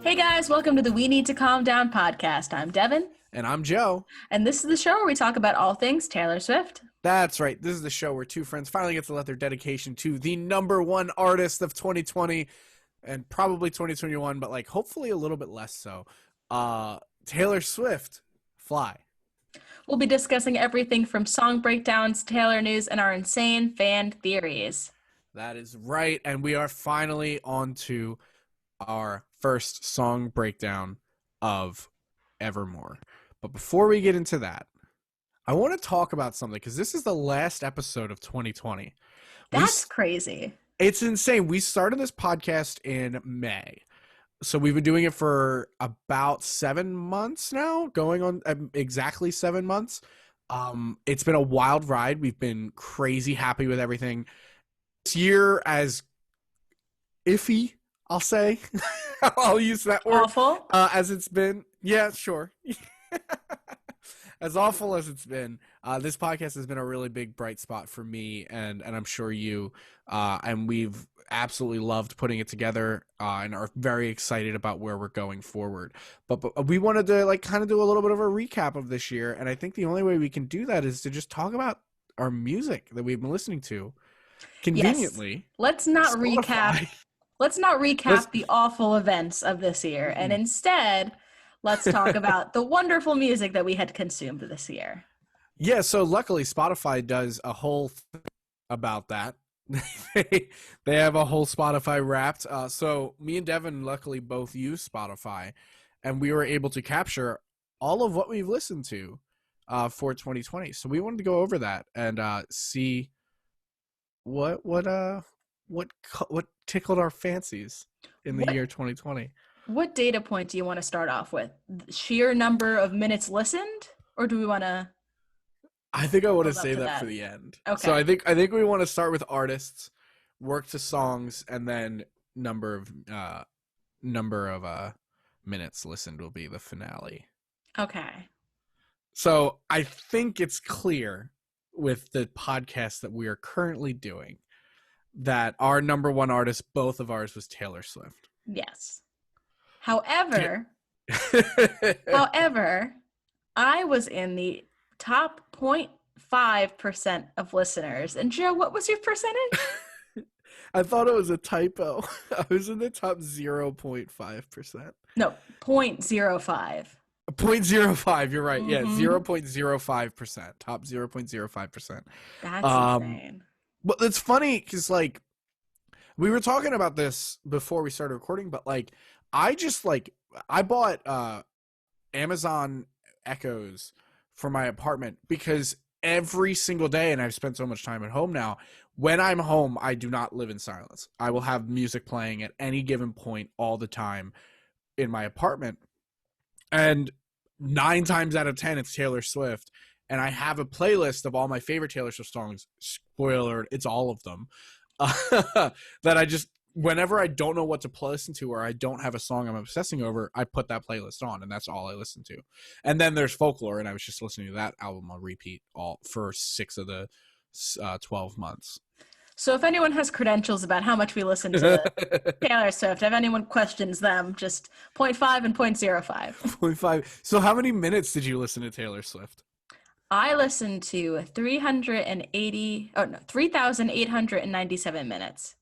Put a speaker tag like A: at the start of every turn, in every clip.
A: Hey guys, welcome to the We Need to Calm Down podcast. I'm Devon.
B: And I'm Joe.
A: And this is the show where we talk about all things Taylor Swift.
B: That's right. This is the show where two friends finally get to let their dedication to the number one artist of 2020 and probably 2021, but like hopefully a little bit less so. Taylor Swift, fly.
A: We'll be discussing everything from song breakdowns, Taylor news, and our insane fan theories.
B: That is right. And we are finally on to our first song breakdown of Evermore. But before we get into that, I want to talk about something because this is the last episode of 2020.
A: That's crazy.
B: It's insane. We started this podcast in May. So we've been doing it for about 7 months now, going on exactly 7 months. It's been a wild ride. We've been crazy happy with everything. This year as iffy, I'll say. I'll use that word.
A: Awful?
B: As it's been. Yeah, sure. As awful as it's been, this podcast has been a really big bright spot for me, and I'm sure you. And we've absolutely loved putting it together, and are very excited about where we're going forward. But we wanted to like kind of do a little bit of a recap of this year, and I think the only way we can do that is to just talk about our music that we've been listening to. Conveniently,
A: yes. Let's not
B: Spotify.
A: recap the awful events of this year, and instead, let's talk about the wonderful music that we had consumed this year.
B: Yeah, so luckily Spotify does a whole thing about that. They have a whole Spotify Wrapped. So me and Devin luckily both use Spotify, and we were able to capture all of what we've listened to for 2020. So we wanted to go over that and see what tickled our fancies in the year 2020.
A: What data point do you want to start off with? The sheer number of minutes listened, or do we want to?
B: I think I want to say that for the end.
A: Okay.
B: So I think we want to start with artists, work to songs, and then number of minutes listened will be the finale.
A: Okay.
B: So I think it's clear with the podcast that we are currently doing that our number one artist, both of ours, was Taylor Swift.
A: Yes. However, I was in the top 0.5% of listeners. And Joe, what was your percentage?
B: I thought it was a typo. I was in the top 0.5%.
A: No, 0.05.
B: 0.05, you're right. Yeah, 0.05%. Top 0.05%.
A: That's insane.
B: But it's funny because, like, we were talking about this before we started recording, but, like, I bought Amazon Echoes for my apartment because every single day, and I've spent so much time at home now, when I'm home, I do not live in silence. I will have music playing at any given point all the time in my apartment. And 9 times out of 10, it's Taylor Swift. And I have a playlist of all my favorite Taylor Swift songs. Spoiler alert, it's all of them. That I just, whenever I don't know what to listen to or I don't have a song I'm obsessing over, I put that playlist on, and that's all I listen to. And then there's Folklore, and I was just listening to that album on repeat for 6 of the 12 months.
A: So if anyone has credentials about how much we listen to Taylor Swift, if anyone questions them, just 0.5 and 0.05.
B: 0.5. So how many minutes did you listen to Taylor Swift?
A: I listened to 3,897 minutes.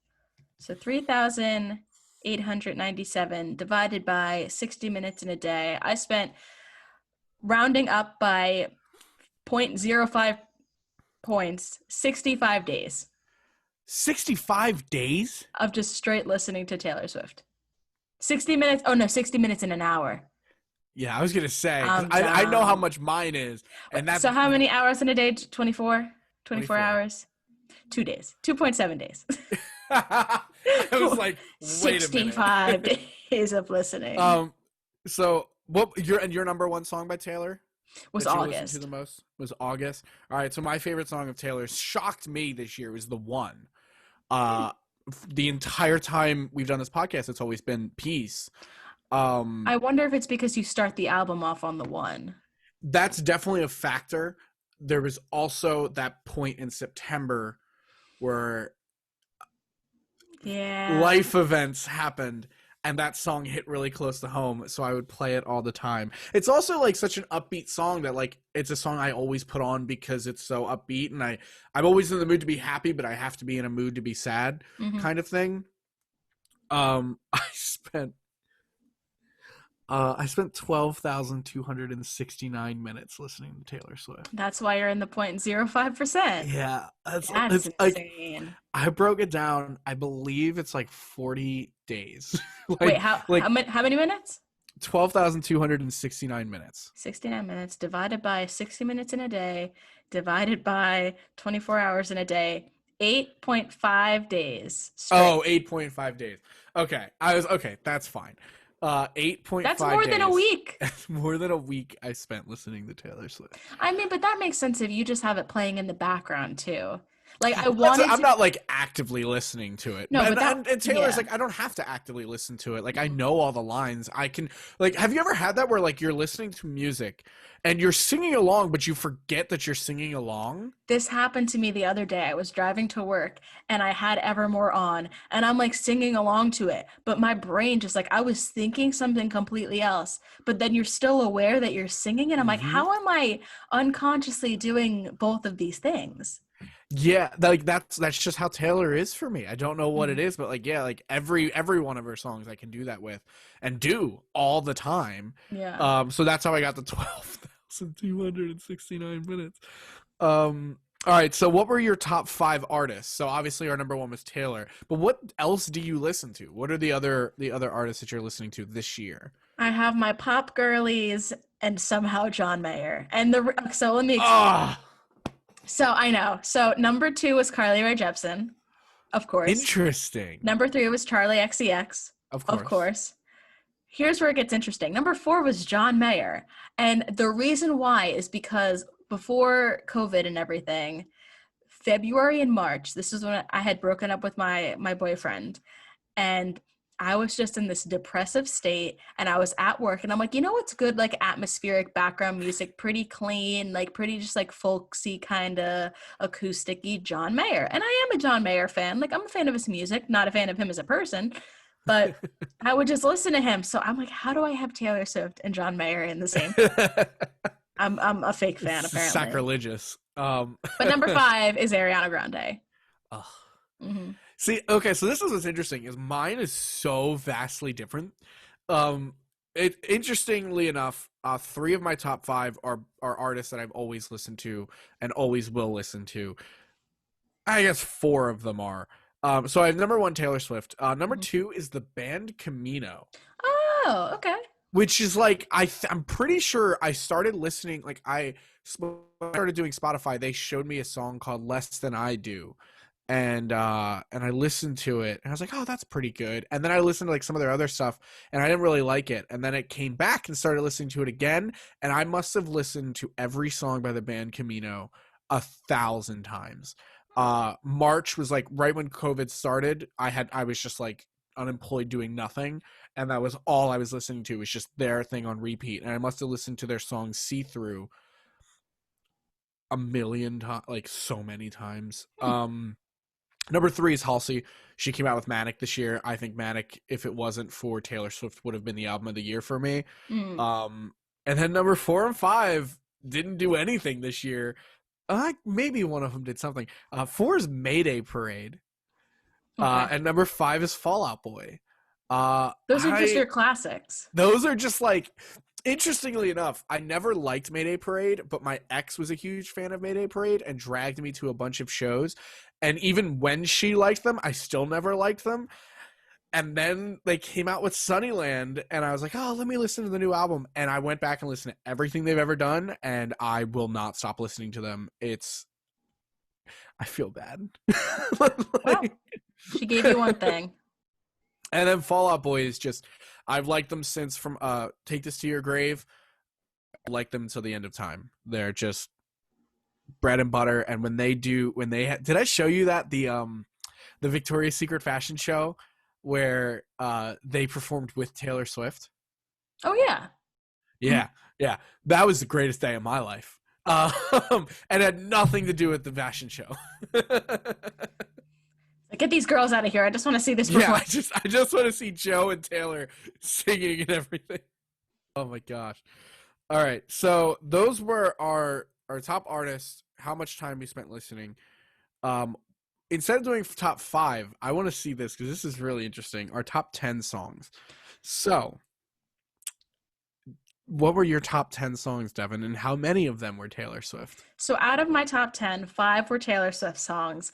A: So 3,897 divided by 60 minutes in a day. I spent, rounding up by 0.05 points, 65 days.
B: 65 days?
A: Of just straight listening to Taylor Swift. 60 minutes. Oh, no, 60 minutes in an hour.
B: Yeah, I was going to say, I know how much mine is. And that's,
A: so how many hours in a day? 24? 24 hours? 2 days. 2.7 days.
B: I was like, wait a minute.
A: 65 days of listening.
B: So what your number one song by Taylor
A: was
B: that you
A: August.
B: listened to the most was August. All right, so my favorite song of Taylor's shocked me this year was The One. The entire time we've done this podcast, it's always been Peace.
A: I wonder if it's because you start the album off on The One.
B: That's definitely a factor. There was also that point in September where life events happened, and that song hit really close to home, so I would play it all the time. It's also like such an upbeat song that like it's a song I always put on because it's so upbeat, and I'm always in the mood to be happy, but I have to be in a mood to be sad,
A: Mm-hmm.
B: kind of thing. I spent 12,269 minutes listening to Taylor Swift.
A: That's why you're in the 0.05%.
B: Yeah,
A: That's
B: it's like
A: insane.
B: I broke it down. I believe it's like 40 days.
A: Wait,
B: like
A: how
B: like
A: how many minutes?
B: 12,269 minutes.
A: 69 minutes divided by 60 minutes in a day, divided by 24 hours in a day, 8.5 days straight.
B: Oh, 8.5 days. Okay. Okay, that's fine. 8.5
A: That's more
B: days.
A: than a week.
B: That's more than a week I spent listening to Taylor Swift.
A: I mean, but that makes sense if you just have it playing in the background too. Like I
B: Well,
A: wanted
B: I'm
A: to.
B: not like actively listening to it.
A: No, but that.
B: And Taylor's
A: Yeah.
B: like, I don't have to actively listen to it. Like I know all the lines. I can like, have you ever had that where like you're listening to music and you're singing along, but you forget that you're singing along?
A: This happened to me the other day. I was driving to work and I had Evermore on and I'm like singing along to it, but my brain just like I was thinking something completely else. But then you're still aware that you're singing and I'm like,
B: Mm-hmm.
A: how am I unconsciously doing both of these things?
B: Yeah, like that's just how Taylor is for me. I don't know what it
A: Mhm.
B: is, but like yeah, like every one of her songs I can do that with and do all the time.
A: Yeah.
B: So that's how I got the 12,269 minutes. All right, so what were your top 5 artists? So obviously our number 1 was Taylor, but what else do you listen to? What are the other artists that you're listening to this year?
A: I have my pop girlies and somehow John Mayer. And so let me explain.
B: Ah,
A: So I know. So number 2 was Carly Rae Jepsen, of course.
B: interesting.
A: Number 3 was Charlie XCX,
B: Of
A: of
B: course.
A: course. Here's where it gets interesting. Number 4 was John Mayer. And the reason why is because before COVID and everything, February and March, this is when I had broken up with my boyfriend. And I was just in this depressive state and I was at work and I'm like, you know what's good, like atmospheric background music, pretty clean, like pretty just like folksy kind of acoustic-y, John Mayer. And I am a John Mayer fan. Like I'm a fan of his music, not a fan of him as a person, but I would just listen to him. So I'm like, how do I have Taylor Swift and John Mayer in the same? I'm a fake fan apparently.
B: Sacrilegious.
A: But number 5 is Ariana Grande.
B: Ugh.
A: Mm-hmm.
B: See, okay, so this is what's interesting is mine is so vastly different. Interestingly enough, 3 of my top 5 are artists that I've always listened to and always will listen to. I guess 4 of them are. So I have number 1 Taylor Swift. Number 2 is the band Camino,
A: Oh, okay.
B: which is like I'm pretty sure I started listening like I started doing Spotify. They showed me a song called "Less Than I Do." And I listened to it and I was like, oh, that's pretty good. And then I listened to like some of their other stuff and I didn't really like it. And then it came back and started listening to it again. And I must have listened to every song by the band Camino 1,000 times. March was like right when COVID started. I was just like unemployed doing nothing. And that was all I was listening to was just their thing on repeat. And I must have listened to their song See Through a million times, like so many times. Number 3 is Halsey. She came out with Manic this year. I think Manic, if it wasn't for Taylor Swift, would have been the album of the year for me. And then number 4 and 5 didn't do anything this year. Maybe one of them did something. 4 is Mayday Parade.
A: Okay.
B: And number 5 is Fall Out Boy.
A: Those are just your classics.
B: Those are just like, interestingly enough, I never liked Mayday Parade, but my ex was a huge fan of Mayday Parade and dragged me to a bunch of shows. And even when she liked them, I still never liked them. And then they came out with Sunnyland, and I was like, oh, let me listen to the new album. And I went back and listened to everything they've ever done, and I will not stop listening to them. I feel bad.
A: Well, she gave you one thing.
B: And then Fall Out Boy is just, I've liked them since from Take This to Your Grave. I like them until the end of time. They're just bread and butter. And did I show you that the Victoria's Secret fashion show where they performed with Taylor Swift?
A: Oh yeah.
B: Yeah. That was the greatest day of my life. And had nothing to do with the fashion show.
A: Like, get these girls out of here. I just want to see this
B: Yeah,
A: performance.
B: I just want to see Joe and Taylor singing and everything. Oh my gosh. All right. So those were our top artists, how much time we spent listening. Um Instead of doing top 5, I want to see this because this is really interesting. Our top 10 songs. So, what were your top 10 songs, Devon, and how many of them were Taylor Swift?
A: So out of my top 10, 5 were Taylor Swift songs.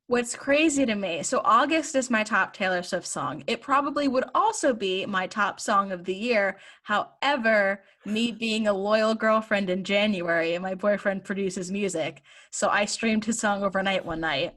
A: What's crazy to me, so August is my top Taylor Swift song. It probably would also be my top song of the year. However, me being a loyal girlfriend in January and my boyfriend produces music, so I streamed his song overnight one night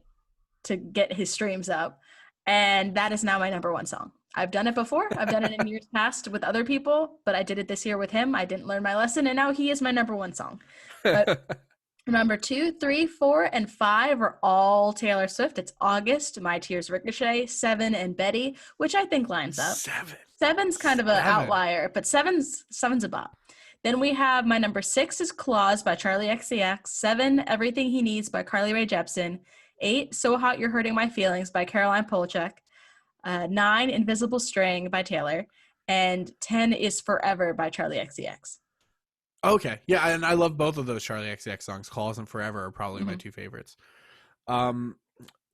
A: to get his streams up. And that is now my number one song. I've done it before. I've done it in years past with other people, but I did it this year with him. I didn't learn my lesson, and now he is my number one song. But number 2, 3, 4, and 5 are all Taylor Swift. It's August, My Tears Ricochet, 7, and Betty, which I think lines up.
B: 7.
A: 7's kind of an outlier, but seven's a bop. Then we have my number 6 is Claws by Charlie XCX, 7, Everything He Needs by Carly Rae Jepsen, 8, So Hot You're Hurting My Feelings by Caroline Polachek, 9, Invisible String by Taylor, and 10 is Forever by Charlie XCX.
B: Okay. Yeah, and I love both of those Charlie XCX songs. Claws and Forever are probably my two favorites.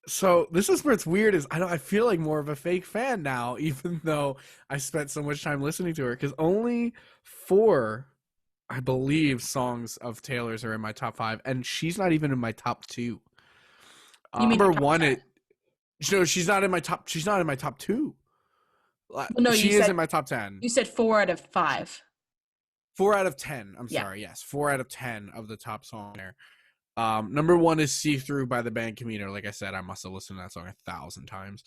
B: So this is where it's weird is I feel like more of a fake fan now, even though I spent so much time listening to her, because only 4, I believe, songs of Taylor's are in my top 5, and she's not even in my top 2.
A: You mean
B: number
A: top
B: 1,
A: 10?
B: No, she's not in my top. She's not in my top 2.
A: Well, no,
B: she is in my top 10.
A: You said 4 out of 5.
B: 4 out of 10. I'm sorry. Yes, 4 out of 10 of the top song there. Number 1 is See Through by the band Camino. Like I said, I must have listened to that song 1,000 times.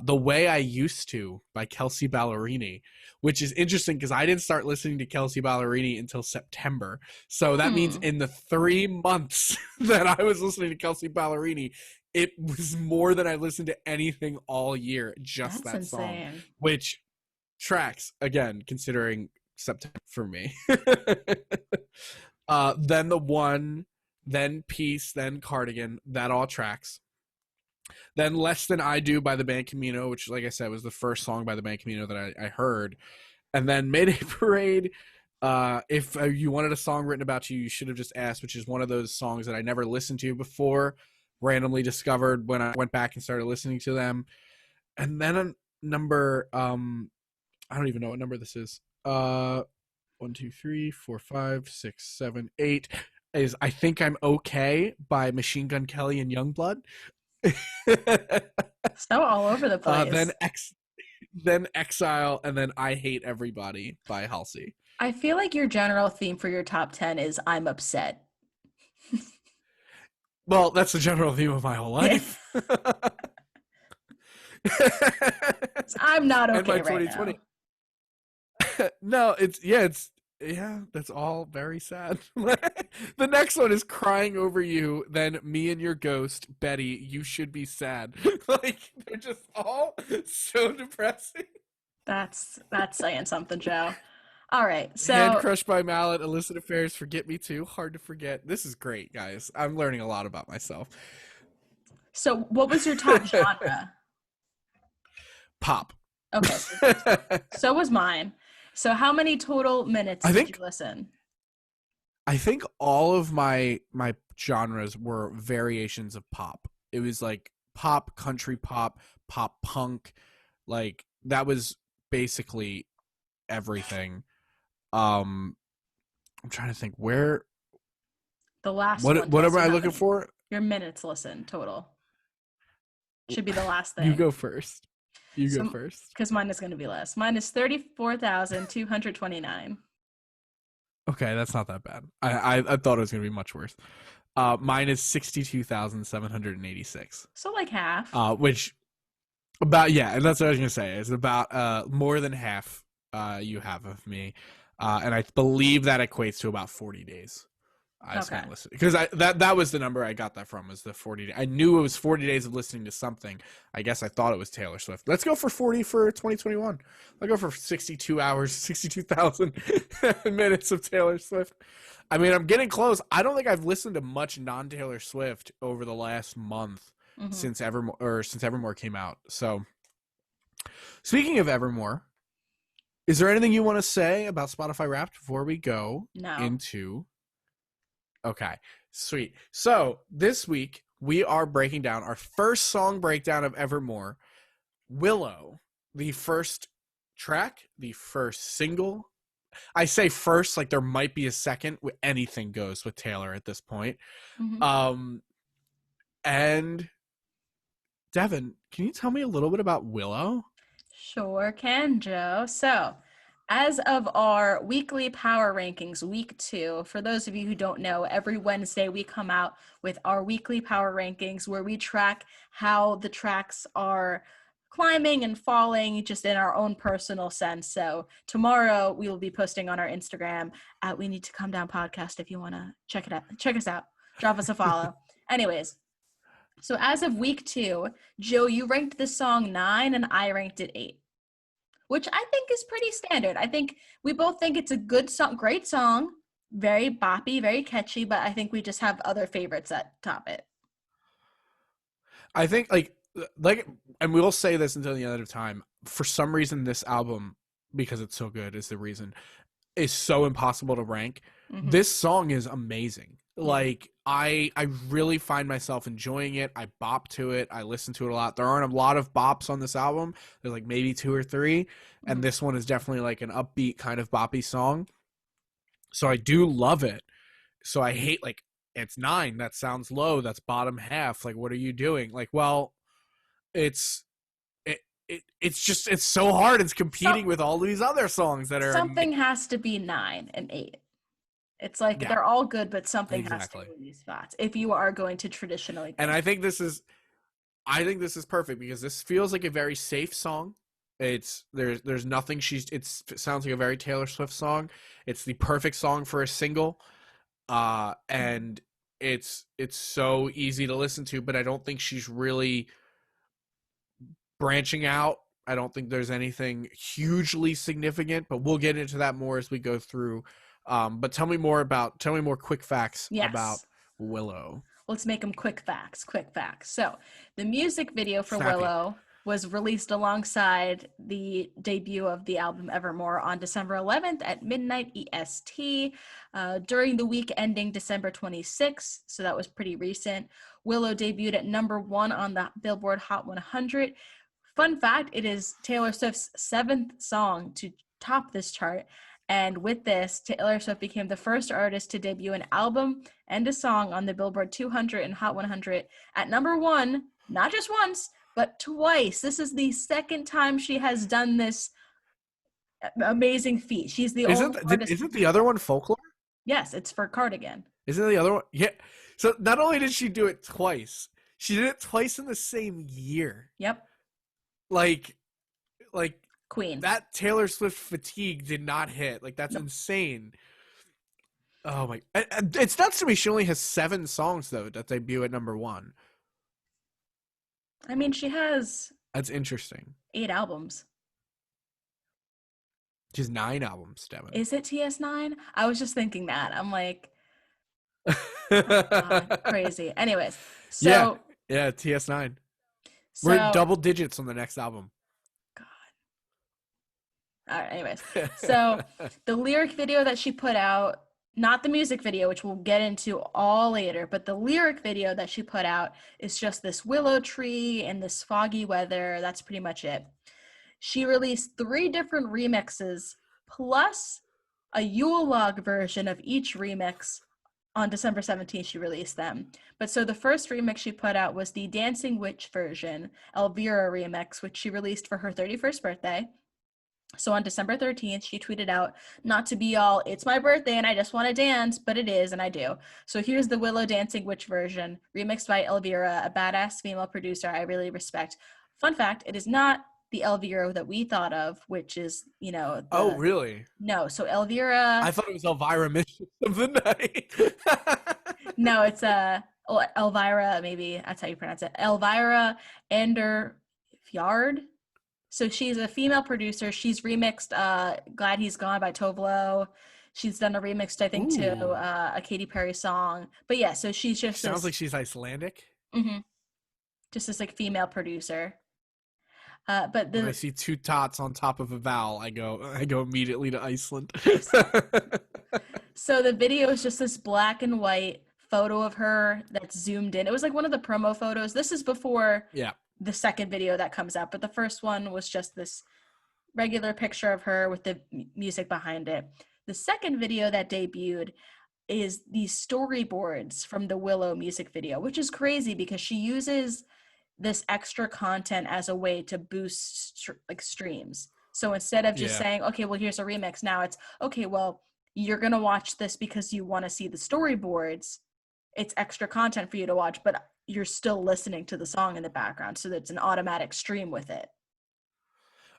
B: The Way I Used To by Kelsea Ballerini, which is interesting because I didn't start listening to Kelsea Ballerini until September. So that means in the 3 months that I was listening to Kelsea Ballerini, it was more than I listened to anything all year, just that
A: insane.
B: song. Which tracks, again, considering September for me. Then The One, then Peace, then Cardigan. That all tracks. Then Less Than I Do by the band Camino, which, like I said, was the first song by the band Camino that I heard. And then Mayday Parade, if you wanted a song written about you, you should have just asked, which is one of those songs that I never listened to before, randomly discovered when I went back and started listening to them. And then number, I don't even know what number this is. 1, 2, 3, 4, 5, 6, 7, 8 is I Think I'm Okay by Machine Gun Kelly and Youngblood.
A: So all over the place.
B: Then Exile, and then I Hate Everybody by Halsey.
A: I feel like your general theme for your top 10 is I'm upset.
B: Well, that's the general theme of my whole life.
A: I'm not okay right now.
B: No, that's all very sad. The next one is Crying Over You, then Me and Your Ghost, Betty, You Should Be Sad. Like, they're just all so depressing.
A: That's saying something, Joe. All right, so
B: Hand Crushed by Mallet, Illicit Affairs, Forget Me Too, Hard to Forget. This is great, guys. I'm learning a lot about myself.
A: So what was your top genre?
B: Pop.
A: Okay, so was mine. So how many total minutes did you listen?
B: I think all of my genres were variations of pop. It was like pop, country pop, pop punk. Like that was basically everything. I'm trying to think where
A: the last
B: what am I looking for?
A: Your minutes listened total. Should be the last thing.
B: You go first. Go first.
A: Because mine is going to be less. Mine is 34,229.
B: Okay, that's not that bad. I thought it was going to be much worse. Mine is 62,786.
A: So like half.
B: Which about and that's what I was going to say. It's about more than half you have of me. And I believe that equates to about 40 days. I spent listening because that was the number I got that from, was the 40 days. I knew it was 40 days of listening to something. I guess I thought it was Taylor Swift. Let's go for 40 for 2021. I'll go for 62 hours, 62,000 minutes of Taylor Swift. I mean, I'm getting close. I don't think I've listened to much non-Taylor Swift over the last month.
A: Mm-hmm.
B: since Evermore came out. So, speaking of Evermore, is there anything you want to say about Spotify Wrapped before we go
A: No.
B: into? Okay, sweet. So this week we are breaking down our first song breakdown of Evermore, Willow, the first track, the first single. I say first, like there might be a second. Anything goes with Taylor at this point.
A: Mm-hmm.
B: And Devon, can you tell me a little bit about Willow?
A: Sure can, Joe. So, as of our weekly power rankings, week 2, for those of you who don't know, every Wednesday we come out with our weekly power rankings where we track how the tracks are climbing and falling just in our own personal sense. So, tomorrow we will be posting on our Instagram at We Need to Come Down podcast if you want to check it out. Check us out. Drop us a follow. Anyways, so as of week 2, Joe, you ranked this song 9 and I ranked it 8, which I think is pretty standard. I think we both think it's a good song, great song, very boppy, very catchy, but I think we just have other favorites that top it.
B: I think and we'll say this until the end of time. For some reason, this album, because it's so good, is the reason, is so impossible to rank.
A: Mm-hmm.
B: This song is amazing.
A: Yeah.
B: Like I really find myself enjoying it. I bop to it. I listen to it a lot. There aren't a lot of bops on this album. There's like maybe 2 or 3, and
A: Mm-hmm.
B: this one is definitely like an upbeat kind of boppy song. So I do love it. So I hate like it's 9. That sounds low. That's bottom half. Like what are you doing? Like well, it's it's so hard. It's competing with all these other songs that are
A: Something has to be 9 and 8. It's like
B: yeah,
A: they're all good, but something has
B: exactly.
A: to be in these spots if you are going to traditionally.
B: And I think this is perfect because this feels like a very safe song. It's there's nothing it sounds like a very Taylor Swift song. It's the perfect song for a single. And it's so easy to listen to, but I don't think she's really branching out. I don't think there's anything hugely significant, but we'll get into that more as we go through. But tell me more quick facts about Willow.
A: Let's make them quick facts. So the music video for
B: Snappy.
A: Willow was released alongside the debut of the album Evermore on December 11th at midnight EST during the week ending December 26th. So that was pretty recent. Willow debuted at number 1 on the Billboard Hot 100. Fun fact, it is Taylor Swift's 7th song to top this chart. And with this, Taylor Swift became the first artist to debut an album and a song on the Billboard 200 and Hot 100 at number 1, not just once, but twice. This is the second time she has done this amazing feat. She's the only artist.
B: Isn't the other one Folklore?
A: Yes, it's for Cardigan.
B: Isn't the other one? Yeah. So not only did she do it twice, she did it twice in the same year.
A: Yep.
B: Like
A: Queen.
B: That Taylor Swift fatigue did not hit. Like that's insane. Oh my! It's nuts to me. She only has 7 songs though that debut at number 1.
A: I mean, she has.
B: That's interesting.
A: 8 albums.
B: She has 9 albums, Devon.
A: Is it TS9? I was just thinking that. I'm like, oh God, crazy. Anyways, so
B: yeah, TS9.
A: So,
B: we're double digits on the next album.
A: God. All right. Anyways, so the lyric video that she put out, not the music video, which we'll get into all later, but the lyric video that she put out is just this willow tree and this foggy weather. That's pretty much it. She released 3 different remixes plus a Yule log version of each remix. On December 17th, she released them. But so the first remix she put out was the Dancing Witch version, Elvira remix, which she released for her 31st birthday. So on December 13th, she tweeted out, not to be all, it's my birthday and I just want to dance, but it is, and I do. So here's the Willow Dancing Witch version, remixed by Elvira, a badass female producer I really respect. Fun fact, it is not the Elvira that we thought of, which is,
B: oh, really?
A: No, so Elvira...
B: I thought it was Elvira Mission of the Night.
A: No, it's Elvira, maybe that's how you pronounce it. Elvira Enderfjord. So she's a female producer. She's remixed Glad He's Gone by Tovlo. She's done a remix, I think, to a Katy Perry song. But yeah, so she's just...
B: Sounds like she's Icelandic.
A: Mm-hmm. just this like female producer. But
B: When I
A: the
B: see two tots on top of a vowel, I go immediately to Iceland.
A: so the video is just this black and white photo of her that's zoomed in. It was like one of the promo photos. This is before
B: Yeah.
A: the second video that comes out, but the first one was just this regular picture of her with the music behind it. The second video that debuted is these storyboards from the Willow music video, which is crazy because she uses this extra content as a way to boost like streams. So instead of just
B: Yeah.
A: saying, okay, well, here's a remix, now it's, okay, well, you're going to watch this because you want to see the storyboards. It's extra content for you to watch, but you're still listening to the song in the background. So that's an automatic stream with it.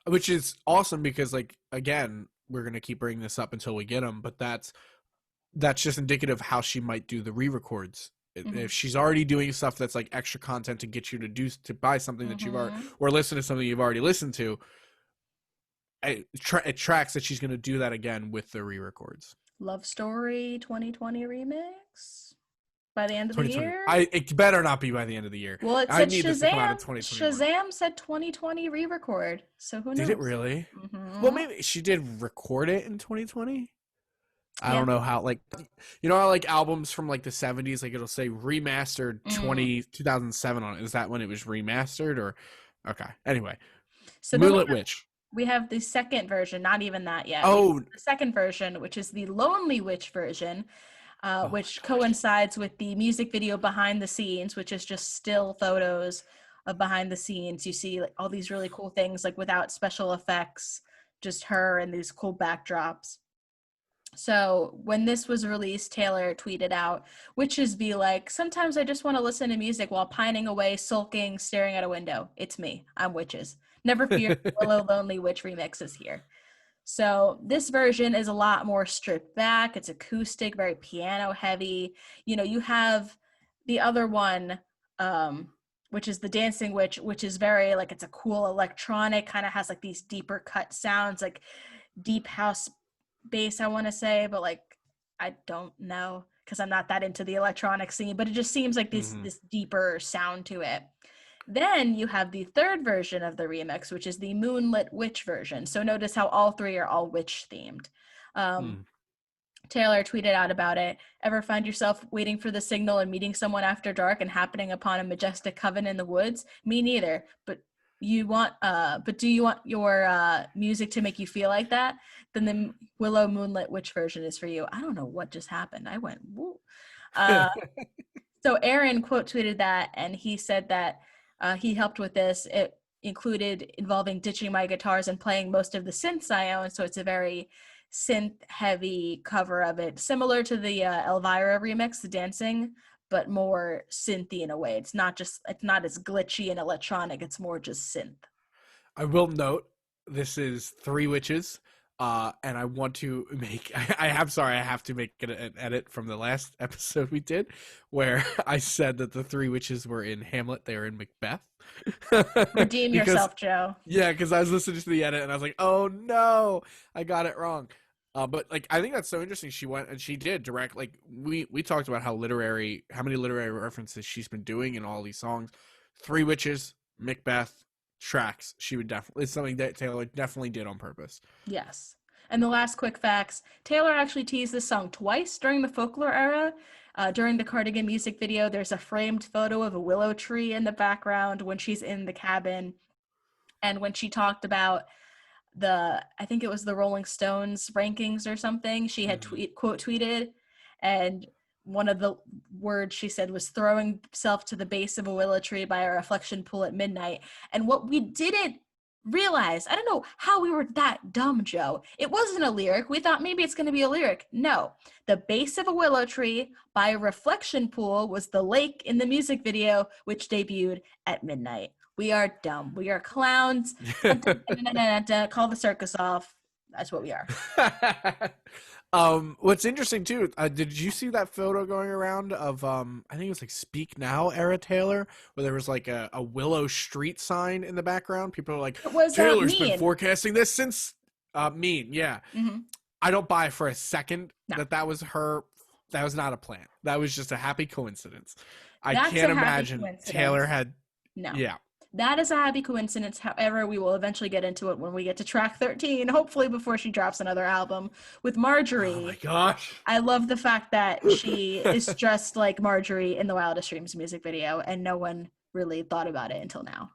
B: Which is awesome because, like, again, we're going to keep bringing this up until we get them, but that's just indicative of how she might do the re-records.
A: Mm-hmm.
B: If she's already doing stuff that's like extra content to get you to buy something that you've already, or listen to something you've already listened to, it tracks that she's going to do that again with the re-records.
A: Love Story 2020 remix by the end of the year.
B: It better not be by the end of the year.
A: Well, it said Shazam said 2020 re-record. So who knows?
B: Did it really?
A: Mm-hmm.
B: Well, maybe she did record it in 2020. I don't know how, like, you know how, like, albums from, like, the 70s, like, it'll say remastered 2007 on it. Is that when it was remastered, or? Okay. Anyway.
A: So
B: Moonlit Witch.
A: We have the second version, not even that yet.
B: Oh.
A: The second version, which is the Lonely Witch version, which coincides with the music video behind the scenes, which is just still photos of behind the scenes. You see, like, all these really cool things, like, without special effects, just her and these cool backdrops. So when this was released, Taylor tweeted out, "Witches be like, sometimes I just want to listen to music while pining away, sulking, staring at a window. It's me. I'm Witches. Never fear, Willow Lonely Witch remix is here." So this version is a lot more stripped back. It's acoustic, very piano heavy. You know, you have the other one, which is the Dancing Witch, which is very, like, it's a cool electronic, kind of has like these deeper cut sounds, like deep house bass, I want to say, but, like, I don't know because I'm not that into the electronic scene, but it just seems like this deeper sound to it. Then you have the third version of the remix, which is the Moonlit Witch version. So notice how all three are all witch themed. Taylor tweeted out about it. "Ever find yourself waiting for the signal and meeting someone after dark and happening upon a majestic coven in the woods? Me neither. But do you want your music to make you feel like that? Then the Willow Moonlit Witch version is for you." I don't know what just happened. I went, woo. So Aaron quote tweeted that, and he said that he helped with this. It included involving ditching my guitars and playing most of the synths I own. So it's a very synth heavy cover of it, similar to the Elvira remix, the Dancing, but more synthy in a way. It's not as glitchy and electronic. It's more just synth.
B: I will note this is Three Witches, and I want to make. I have to make an edit from the last episode we did, where I said that the Three Witches were in Hamlet. They were in Macbeth.
A: Redeem yourself, Joe.
B: Yeah, because I was listening to the edit and I was like, "Oh no, I got it wrong." But, like, I think that's so interesting. She went and she did direct. Like, we talked about how many literary references she's been doing in all these songs. Three Witches, Macbeth, tracks. She would definitely, it's something that Taylor definitely did on purpose.
A: Yes. And the last quick facts: Taylor actually teased this song twice during the folklore era. During the Cardigan music video, there's a framed photo of a willow tree in the background when she's in the cabin. And when she talked about I think it was the Rolling Stones rankings or something, she had quote tweeted, and one of the words she said was "throwing self to the base of a willow tree by a reflection pool at midnight." And what we didn't realize, I don't know how we were that dumb, Joe. It wasn't a lyric. We thought maybe it's going to be a lyric. No, the base of a willow tree by a reflection pool was the lake in the music video, which debuted at midnight. We are dumb. We are clowns. Call the circus off. That's what we are.
B: What's interesting too, did you see that photo going around of I think it was like Speak Now era Taylor, where there was like a Willow Street sign in the background? People are like, Taylor's been forecasting this since Mean. Yeah. Mm-hmm. I don't buy for a second that was her. That was not a plan. That was just a happy coincidence. I can't imagine Taylor had
A: No.
B: Yeah.
A: That is a happy coincidence. However, we will eventually get into it when we get to track 13, hopefully before she drops another album. With
B: Oh my
A: Marjorie,
B: gosh.
A: I love the fact that she is dressed like Marjorie in the Wildest Dreams music video, and no one really thought about it until now.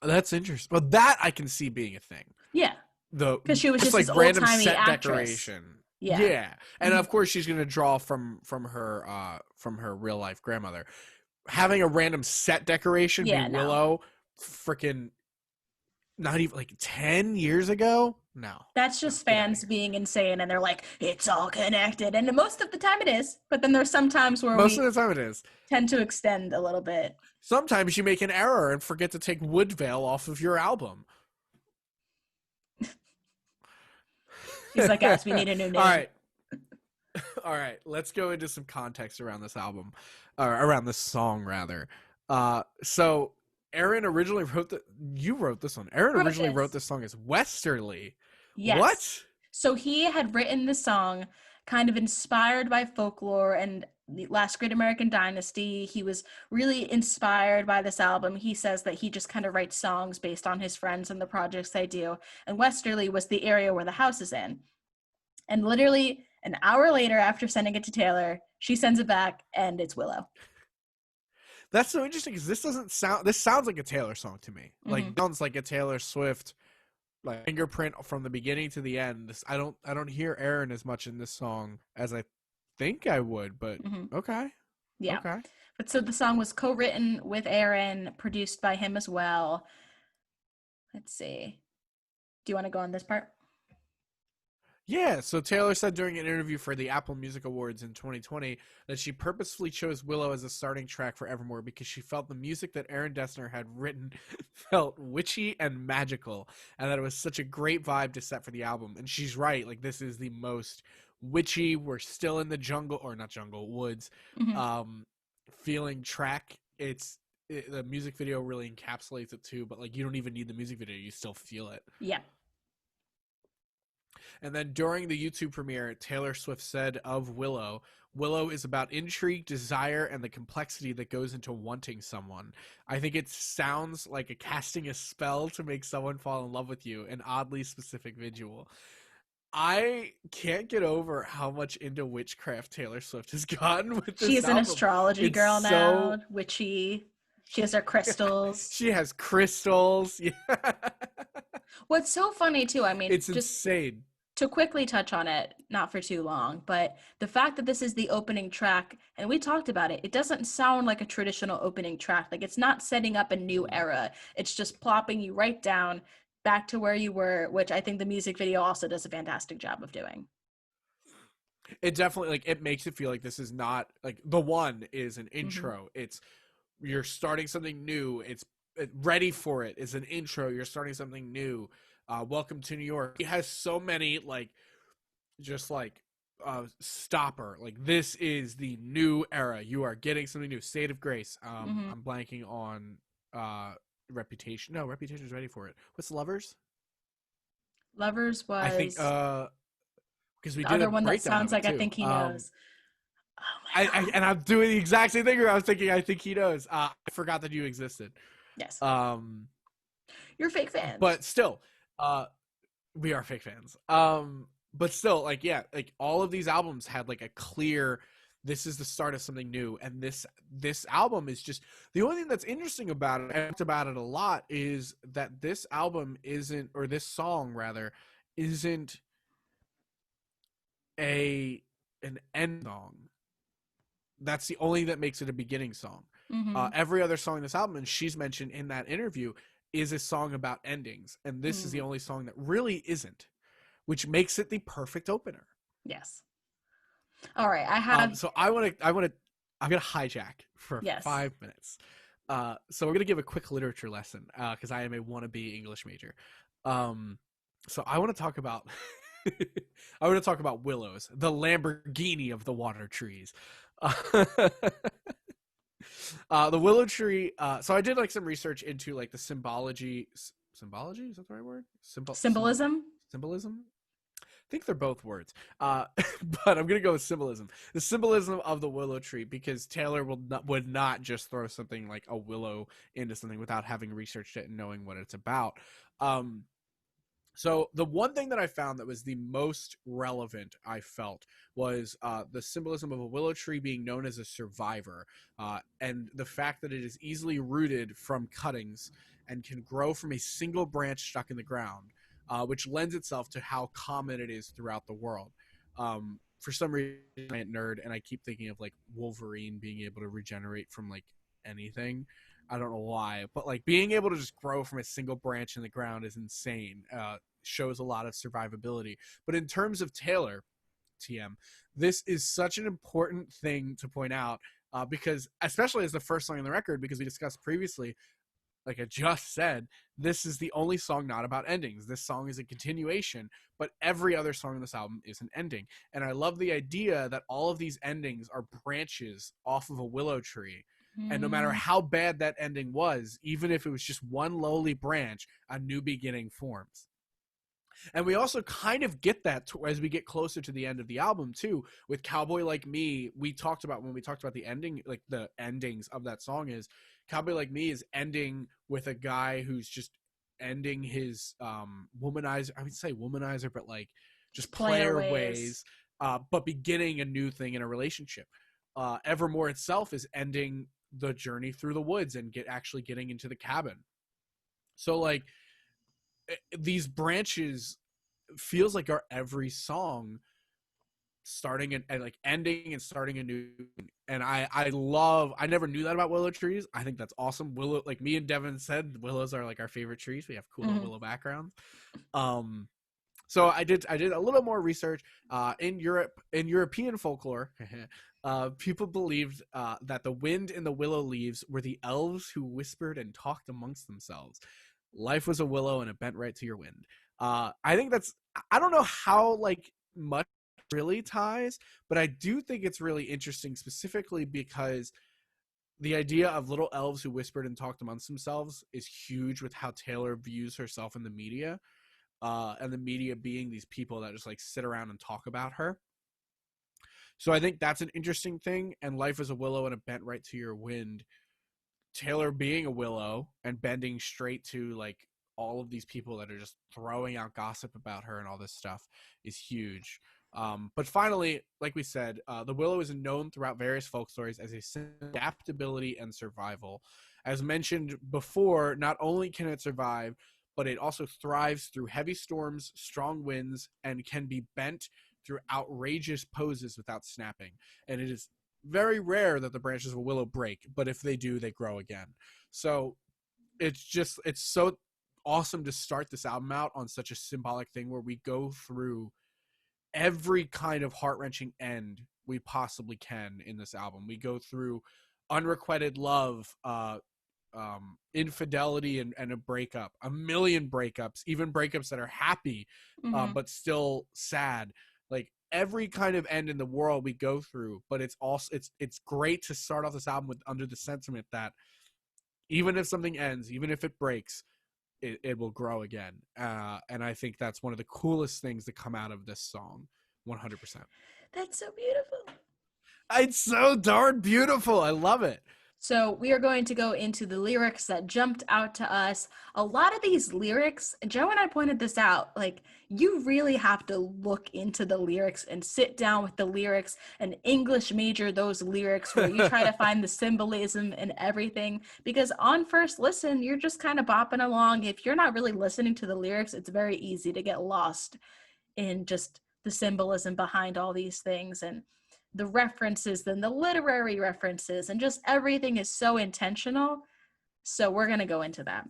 B: That's interesting. Well, that I can see being a thing.
A: Yeah,
B: The
A: because she was
B: just
A: just
B: like
A: this
B: random
A: old-timey
B: set
A: actress.
B: decoration.
A: Yeah.
B: Yeah. And
A: Mm-hmm.
B: of course she's gonna draw from her real life grandmother. Having a random set decoration be
A: Yeah, no.
B: Willow freaking not even like 10 years ago? No.
A: That's
B: No,
A: just
B: get out of
A: fans
B: here.
A: being insane, and they're like, it's all connected. And most of the time it is, but then there's some times where
B: Most
A: we
B: of the time it is.
A: tend to extend a little bit.
B: Sometimes you make an error and forget to take Woodvale off of your album.
A: He's like, guys, we need a new name.
B: All right. All right, let's go into some context around this album, or around this song rather. So Aaron originally you wrote this one. Aaron originally wrote this song as Westerly.
A: Yes.
B: What?
A: So he had written the song kind of inspired by folklore and the Last Great American Dynasty. He was really inspired by this album. He says that he just kind of writes songs based on his friends and the projects they do. And Westerly was the area where the house is in. And literally an hour later, after sending it to Taylor, she sends it back and it's Willow.
B: That's so interesting because this sounds like a Taylor song to me.
A: Mm-hmm.
B: Like, it sounds like a Taylor Swift like fingerprint from the beginning to the end. I don't hear Aaron as much in this song as I think I would, but okay.
A: Yeah.
B: Okay.
A: But so the song was co-written with Aaron, produced by him as well. Let's see. Do you want to go on this part?
B: Yeah, so Taylor said during an interview for the Apple Music Awards in 2020 that she purposefully chose Willow as a starting track for Evermore because she felt the music that Aaron Dessner had written felt witchy and magical, and that it was such a great vibe to set for the album. And she's right, like this is the most witchy, we're still in the jungle, or not jungle, woods, feeling track. The music video really encapsulates it too, but like you don't even need the music video, you still feel it.
A: Yeah.
B: And then during the YouTube premiere, Taylor Swift said of Willow, Willow is about intrigue, desire, and the complexity that goes into wanting someone. I think it sounds like casting a spell to make someone fall in love with you, an oddly specific visual. I can't get over how much into witchcraft Taylor Swift has gotten with this
A: She's
B: album.
A: an astrology girl now, witchy. She has her crystals.
B: She has crystals. Yeah.
A: What's so funny too, I mean,
B: it's insane.
A: To quickly touch on it, not for too long, but the fact that this is the opening track, and we talked about it, it doesn't sound like a traditional opening track. Like it's not setting up a new era. It's just plopping you right down back to where you were, which I think the music video also does a fantastic job of doing.
B: It definitely, like, it makes it feel like this is not, like, the one is an intro. It's, you're starting something new. It's ready for it. It's an intro. You're starting something new. Welcome to New York. It has so many stopper. Like this is the new era. You are getting something new. State of Grace. I'm blanking on Reputation. No, Reputation is ready for it. What's Lovers?
A: Lovers was.
B: I think because we
A: the
B: did
A: other
B: a
A: one that
B: breakdown
A: sounds like
B: too.
A: I think he knows. Oh my God.
B: And I'm doing the exact same thing where I was thinking I think he knows. I forgot that you existed.
A: Yes. You're fake fans.
B: But still. We are fake fans. But still, like, yeah, like all of these albums had like a clear, this is the start of something new. And this album is just, the only thing that's interesting about it, I talked about it a lot, is that this album isn't, or this song rather, isn't an end song. That's the only that makes it a beginning song. Every other song in this album, and she's mentioned in that interview, is a song about endings, and this is the only song that really isn't, which makes it the perfect opener.
A: Yes. All right, I have.
B: So I'm gonna hijack for 5 minutes. So we're gonna give a quick literature lesson because I am a wannabe English major. So I want to talk about willows, the Lamborghini of the water trees. The willow tree. So I did like some research into like the symbology. Symbology, is that the right word? Symbolism. think they're both words. Uh, but I'm gonna go with symbolism. The symbolism of the willow tree, because Taylor would not just throw something like a willow into something without having researched it and knowing what it's about. Um, so the one thing that I found that was the most relevant, I felt, was the symbolism of a willow tree being known as a survivor, and the fact that it is easily rooted from cuttings and can grow from a single branch stuck in the ground, which lends itself to how common it is throughout the world. For some reason, I'm a nerd, and I keep thinking of like Wolverine being able to regenerate from like anything. I don't know why, but like being able to just grow from a single branch in the ground is insane. Shows a lot of survivability. But in terms of Taylor, TM, this is such an important thing to point out, because especially as the first song on the record, because we discussed previously, like I just said, this is the only song not about endings. This song is a continuation, but every other song on this album is an ending. And I love the idea that all of these endings are branches off of a willow tree. And no matter
A: Mm.
B: how bad that ending was, even if it was just one lowly branch, a new beginning forms. And we also kind of get that as we get closer to the end of the album too. With Cowboy Like Me, we talked about when we talked about the ending, like the endings of that song is Cowboy Like Me is ending with a guy who's just ending his womanizer. I would say womanizer, but like just
A: Player
B: player
A: ways.
B: ways, but beginning a new thing in a relationship. Evermore itself is ending the journey through the woods and actually getting into the cabin. So like these branches feels like our every song starting and like ending and starting a new. And I never knew that about willow trees. I think that's awesome. Willow, like me and Devon said, willows are like our favorite trees. We have cool little
A: Mhm.
B: willow backgrounds. um so I did a little more research. In European folklore, people believed that the wind in the willow leaves were the elves who whispered and talked amongst themselves. Life was a willow and it bent right to your wind. I think that's, I don't know how like much really ties, but I do think it's really interesting specifically because the idea of little elves who whispered and talked amongst themselves is huge with how Taylor views herself in the media, and the media being these people that just like sit around and talk about her. So I think that's an interesting thing. And life is a willow and it bent right to your wind. Taylor being a willow and bending straight to like all of these people that are just throwing out gossip about her and all this stuff is huge. But finally, like we said, the willow is known throughout various folk stories as a symbol of adaptability and survival. As mentioned before, not only can it survive, but it also thrives through heavy storms, strong winds, and can be bent through outrageous poses without snapping. And it is very rare that the branches of a willow break, but if they do, they grow again. So it's so awesome to start this album out on such a symbolic thing where we go through every kind of heart-wrenching end we possibly can in this album. We go through unrequited love, infidelity, and a breakup, a million breakups, even breakups that are happy,
A: Mhm.
B: but still sad. Like every kind of end in the world we go through, but it's also it's great to start off this album with under the sentiment that even if something ends, even if it breaks, it will grow again. And I think that's one of the coolest things to come out of this song. 100%.
A: That's so beautiful.
B: It's so darn beautiful. I love it.
A: So, we are going to go into the lyrics that jumped out to us. A lot of these lyrics, Joe and I pointed this out, like, you really have to look into the lyrics and sit down with the lyrics and English major those lyrics where you try to find the symbolism and everything. Because on first listen, you're just kind of bopping along. If you're not really listening to the lyrics, it's very easy to get lost in just the symbolism behind all these things. And the references and the literary references and just everything is so intentional. So we're going to go into that.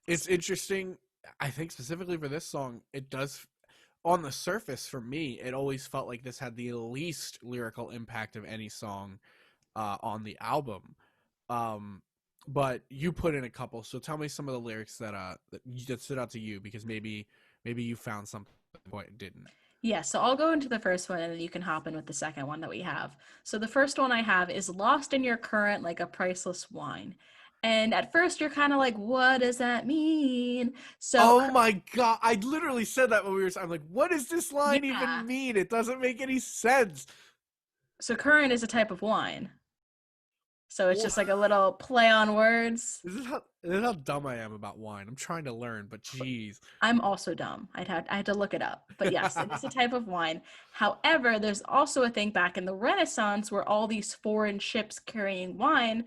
B: It's interesting. I think specifically for this song, it does, on the surface for me, it always felt like this had the least lyrical impact of any song on the album. Um, but you put in a couple, so tell me some of the lyrics that stood out to you, because maybe you found something that didn't.
A: Yeah, so I'll go into the first one and then you can hop in with the second one that we have. So the first one I have is lost in your current like a priceless wine. And at first you're kind of like, what does that mean? So
B: Oh my god! I literally said that when we were. I'm like, what does this line
A: yeah.
B: even mean? It doesn't make any sense.
A: So currant is a type of wine. So it's
B: What?
A: just like a little play on words.
B: This is how dumb I am about wine. I'm trying to learn, but geez.
A: I'm also dumb. I had to look it up. But yes, it is a type of wine. However, there's also a thing back in the Renaissance where all these foreign ships carrying wine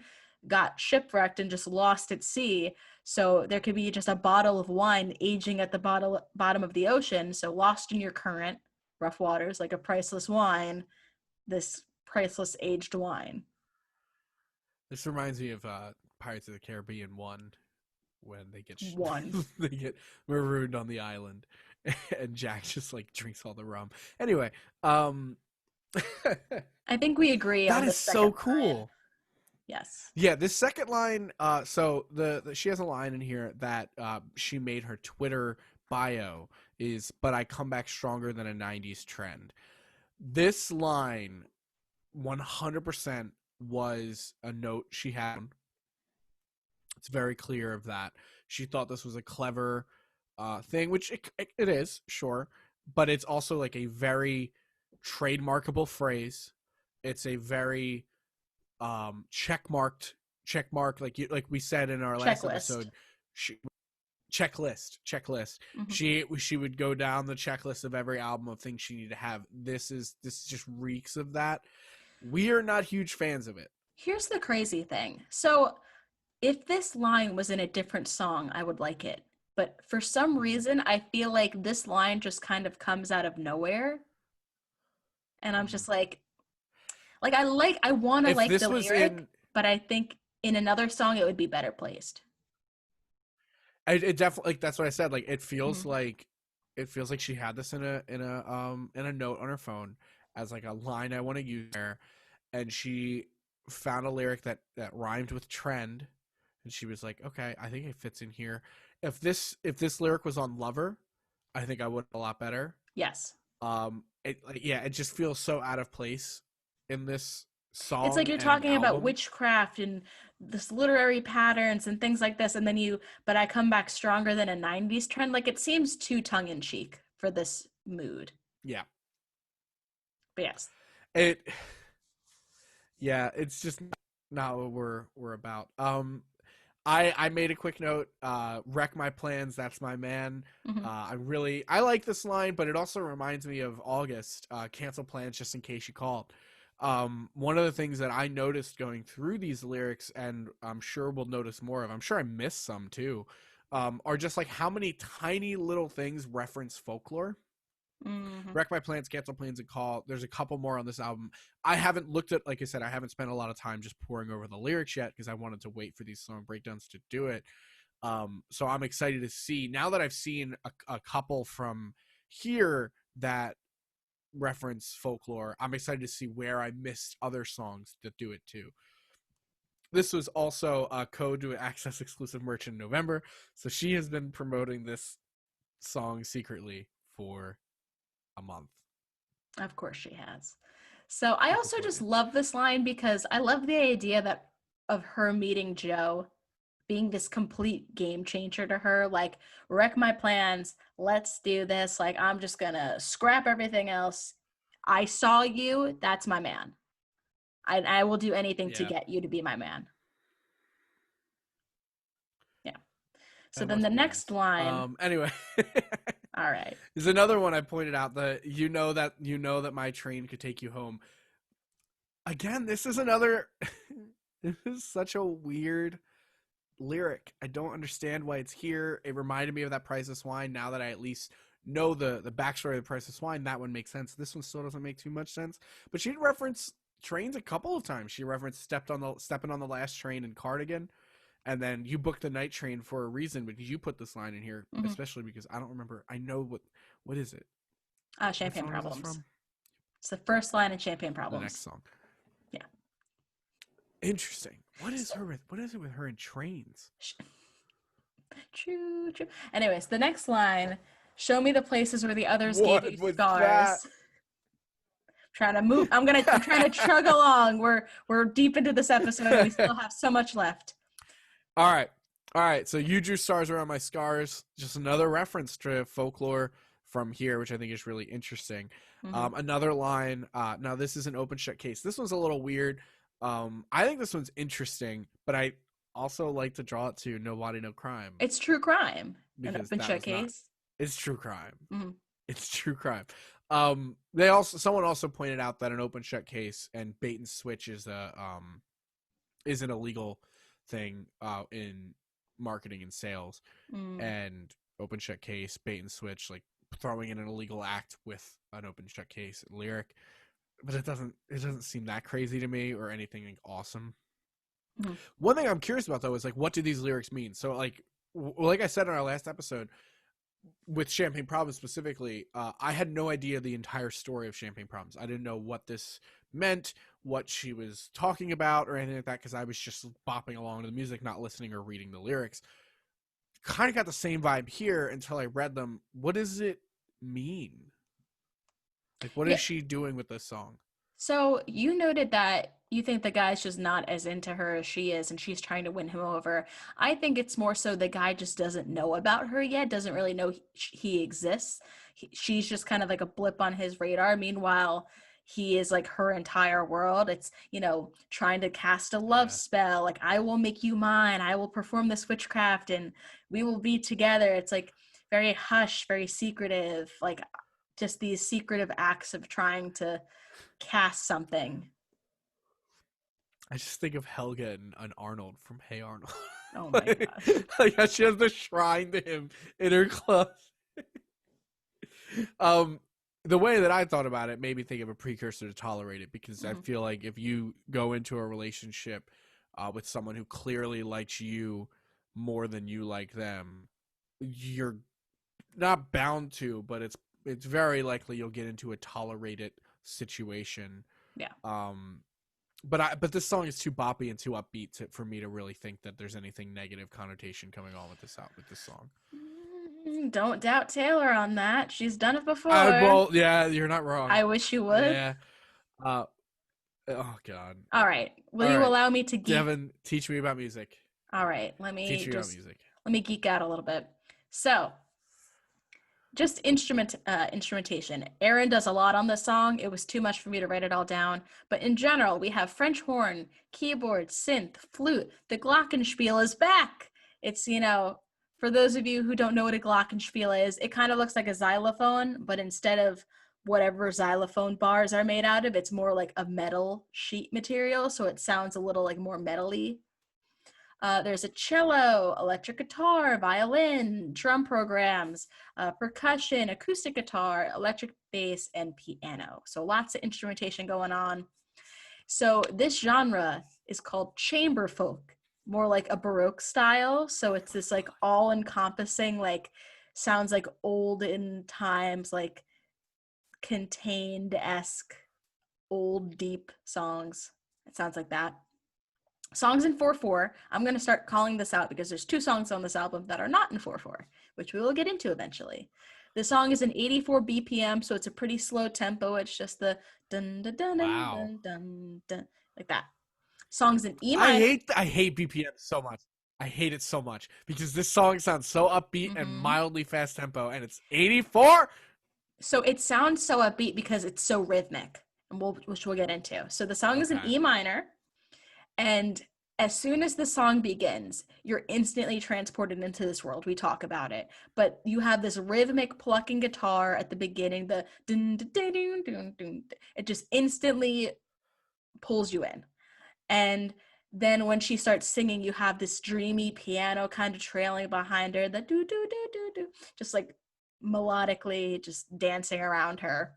A: got shipwrecked and just lost at sea. So there could be just a bottle of wine aging at the bottom of the ocean. So lost in your current, rough waters, like a priceless wine, this priceless aged wine.
B: This reminds me of Pirates of the Caribbean 1 when they get
A: One.
B: they get marooned on the island, and Jack just like drinks all the rum. Anyway,
A: I think we agree
B: that
A: on the
B: is so
A: second
B: cool.
A: line. Yes.
B: Yeah, this second line. So the she has a line in here that she made her Twitter bio is, "But I come back stronger than a '90s trend." This line, 100% was a note she had. It's very clear of that. She thought this was a clever thing, which it is, sure, but it's also like a very trademarkable phrase. It's a very checkmark, like we said in our last episode. Checklist.
A: Mm-hmm.
B: She would go down the checklist of every album of things she needed to have. This just reeks of that. We are not huge fans of it.
A: Here's the crazy thing. So if this line was in a different song, I would like it. But for some reason, I feel like this line just kind of comes out of nowhere. And I'm just like I want to
B: If
A: like
B: this
A: the
B: was
A: lyric,
B: in,
A: but I think in another song it would be better placed.
B: it definitely, like, that's what I said. Like
A: Mm-hmm.
B: it feels like she had this in a note on her phone as like a line I want to use there, and she found a lyric that rhymed with trend, and she was like, okay, I think it fits in here. If this lyric was on Lover, I think I would a lot better.
A: Yes.
B: It just feels so out of place in this
A: It's like
B: song
A: you're
B: and
A: talking about
B: album.
A: witchcraft and this literary patterns and things like this, and then but I come back stronger than a 90s trend. Like it seems too tongue in cheek for this mood.
B: Yeah,
A: But yes.
B: it. Yeah, it's just not what we're about. I made a quick note. Wreck my plans. That's my man.
A: Mm-hmm.
B: I like this line, but it also reminds me of August. Cancel plans just in case you called. One of the things that I noticed going through these lyrics, and I'm sure we'll notice more of. I'm sure I missed some too. Are just like how many tiny little things reference folklore.
A: Mm-hmm.
B: Wreck My Plans, Cancel Plans, and Call. There's a couple more on this album. I haven't looked at, like I said, I haven't spent a lot of time just pouring over the lyrics yet because I wanted to wait for these song breakdowns to do it. So I'm excited to see, now that I've seen a couple from here that reference folklore, I'm excited to see where I missed other songs that do it too. This was also a code to access exclusive merch in November. So she has been promoting this song secretly for a month.
A: Of course she has. So I also just love this line because I love the idea that of her meeting Joe being this complete game changer to her. Like, wreck my plans. Let's do this. Like, I'm just gonna scrap everything else. I saw you. That's my man. I will do anything to
B: Yeah,
A: get you to be my man. Yeah. So
B: that
A: then the
B: must be
A: next
B: nice.
A: line.
B: Anyway,
A: All right.
B: there's another one I pointed out that that my train could take you home. Again, this is another. This is such a weird lyric. I don't understand why it's here. It reminded me of that Priceless Wine. Now that I at least know the backstory of the Priceless Wine, that one makes sense. This one still doesn't make too much sense. But she'd reference trains a couple of times. She referenced stepping on the last train in Cardigan. And then you booked the night train for a reason because you put this line in here,
A: Mm-hmm.
B: especially because I don't remember. I know what is it? What
A: Champagne
B: song is this
A: Problems.
B: from?
A: It's the first line in Champagne
B: The next
A: Problems.
B: song.
A: Yeah.
B: Interesting. What is
A: So,
B: it with her and trains?
A: True. Anyways, the next line, show me the places where the others gave you
B: What was that?
A: scars. Trying to move. I'm trying to chug along. We're deep into this episode and we still have so much left.
B: All right. All right. So you drew stars around my scars. Just another reference to folklore from here, which I think is really interesting.
A: Hmm.
B: Another line. Now this is an open shut case. This one's a little weird. I think this one's interesting, but I also like to draw it to Nobody No Crime
A: It's true crime, an
B: because
A: open
B: that
A: shut
B: was not.
A: case.
B: It's true crime.
A: Hmm.
B: It's true crime. Someone also pointed out that an open shut case and bait and switch is an illegal thing in marketing and sales,
A: Mm.
B: and open shut case, bait and switch, like throwing in an illegal act with an open shut case lyric. But it doesn't seem that crazy to me or anything like awesome.
A: Hmm.
B: One thing I'm curious about though is like, what do these lyrics mean? So like I said in our last episode, with Champagne Problems specifically, I had no idea the entire story of Champagne Problems. I didn't know what this meant, what she was talking about, or anything like that, because I was just bopping along to the music, not listening or reading the lyrics. Kind of got the same vibe here until I read them. What does it mean? Like, what
A: Yeah.
B: is she doing with this song?
A: So you noted that you think the guy's just not as into her as she is, and she's trying to win him over. I think it's more so the guy just doesn't know about her yet, doesn't really know he exists. She's just kind of like a blip on his radar. Meanwhile, he is like her entire world. It's, trying to cast a love
B: Yeah.
A: spell. Like, I will make you mine. I will perform this witchcraft and we will be together. It's like very hush, very secretive, like just these secretive acts of trying to cast something.
B: I just think of Helga and Arnold from Hey Arnold.
A: Oh my
B: like,
A: gosh.
B: like how she has the shrine to him in her closet. um, the way that I thought about it made me think of a precursor to Tolerate It, because I
A: Mhm.
B: feel like if you go into a relationship with someone who clearly likes you more than you like them, you're not bound to, but it's very likely you'll get into a Tolerate It situation.
A: Yeah.
B: Um, but this song is too boppy and too upbeat for me to really think that there's anything negative connotation coming on with this song.
A: Don't doubt Taylor on that. She's done it
B: I
A: before.
B: well, yeah, you're not wrong.
A: I wish you would.
B: Yeah. Uh, oh God.
A: All right. Will
B: All
A: you
B: right,
A: allow me to geek?
B: Devin, teach me about music.
A: All right.
B: Teach me about music.
A: Let me geek out a little bit. So, just instrumentation. Aaron does a lot on this song. It was too much for me to write it all down. But in general, we have French horn, keyboard, synth, flute. The glockenspiel is back. It's, for those of you who don't know what a glockenspiel is, it kind of looks like a xylophone, but instead of whatever xylophone bars are made out of, it's more like a metal sheet material. So it sounds a little like more metally. There's a cello, electric guitar, violin, drum programs, percussion, acoustic guitar, electric bass, and piano. So lots of instrumentation going on. So this genre is called chamber folk, more like a Baroque style. So it's this like all-encompassing, like sounds like olden times, like contained-esque, old deep songs. It sounds like that. Songs in 4/4, I'm going to start calling this out because there's two songs on this album that are not in 4/4, which we will get into eventually. The song is in 84 BPM, so it's a pretty slow tempo. It's just the dun dun dun dun
B: Wow.
A: dun dun, dun like that. Songs in E
B: I
A: minor.
B: hate BPM so much. I hate it so much because this song sounds so upbeat and
A: Mm-hmm.
B: mildly fast tempo, and it's 84.
A: So it sounds so upbeat because it's so rhythmic, and which we'll get into. So the song is in
B: Okay.
A: E minor. And as soon as the song begins, you're instantly transported into this world. We talk about it. But you have this rhythmic plucking guitar at the beginning, the dun, dun, dun, dun, dun, dun. It just instantly pulls you in. And then when she starts singing, you have this dreamy piano kind of trailing behind her, the do do do do do, just like melodically just dancing around her.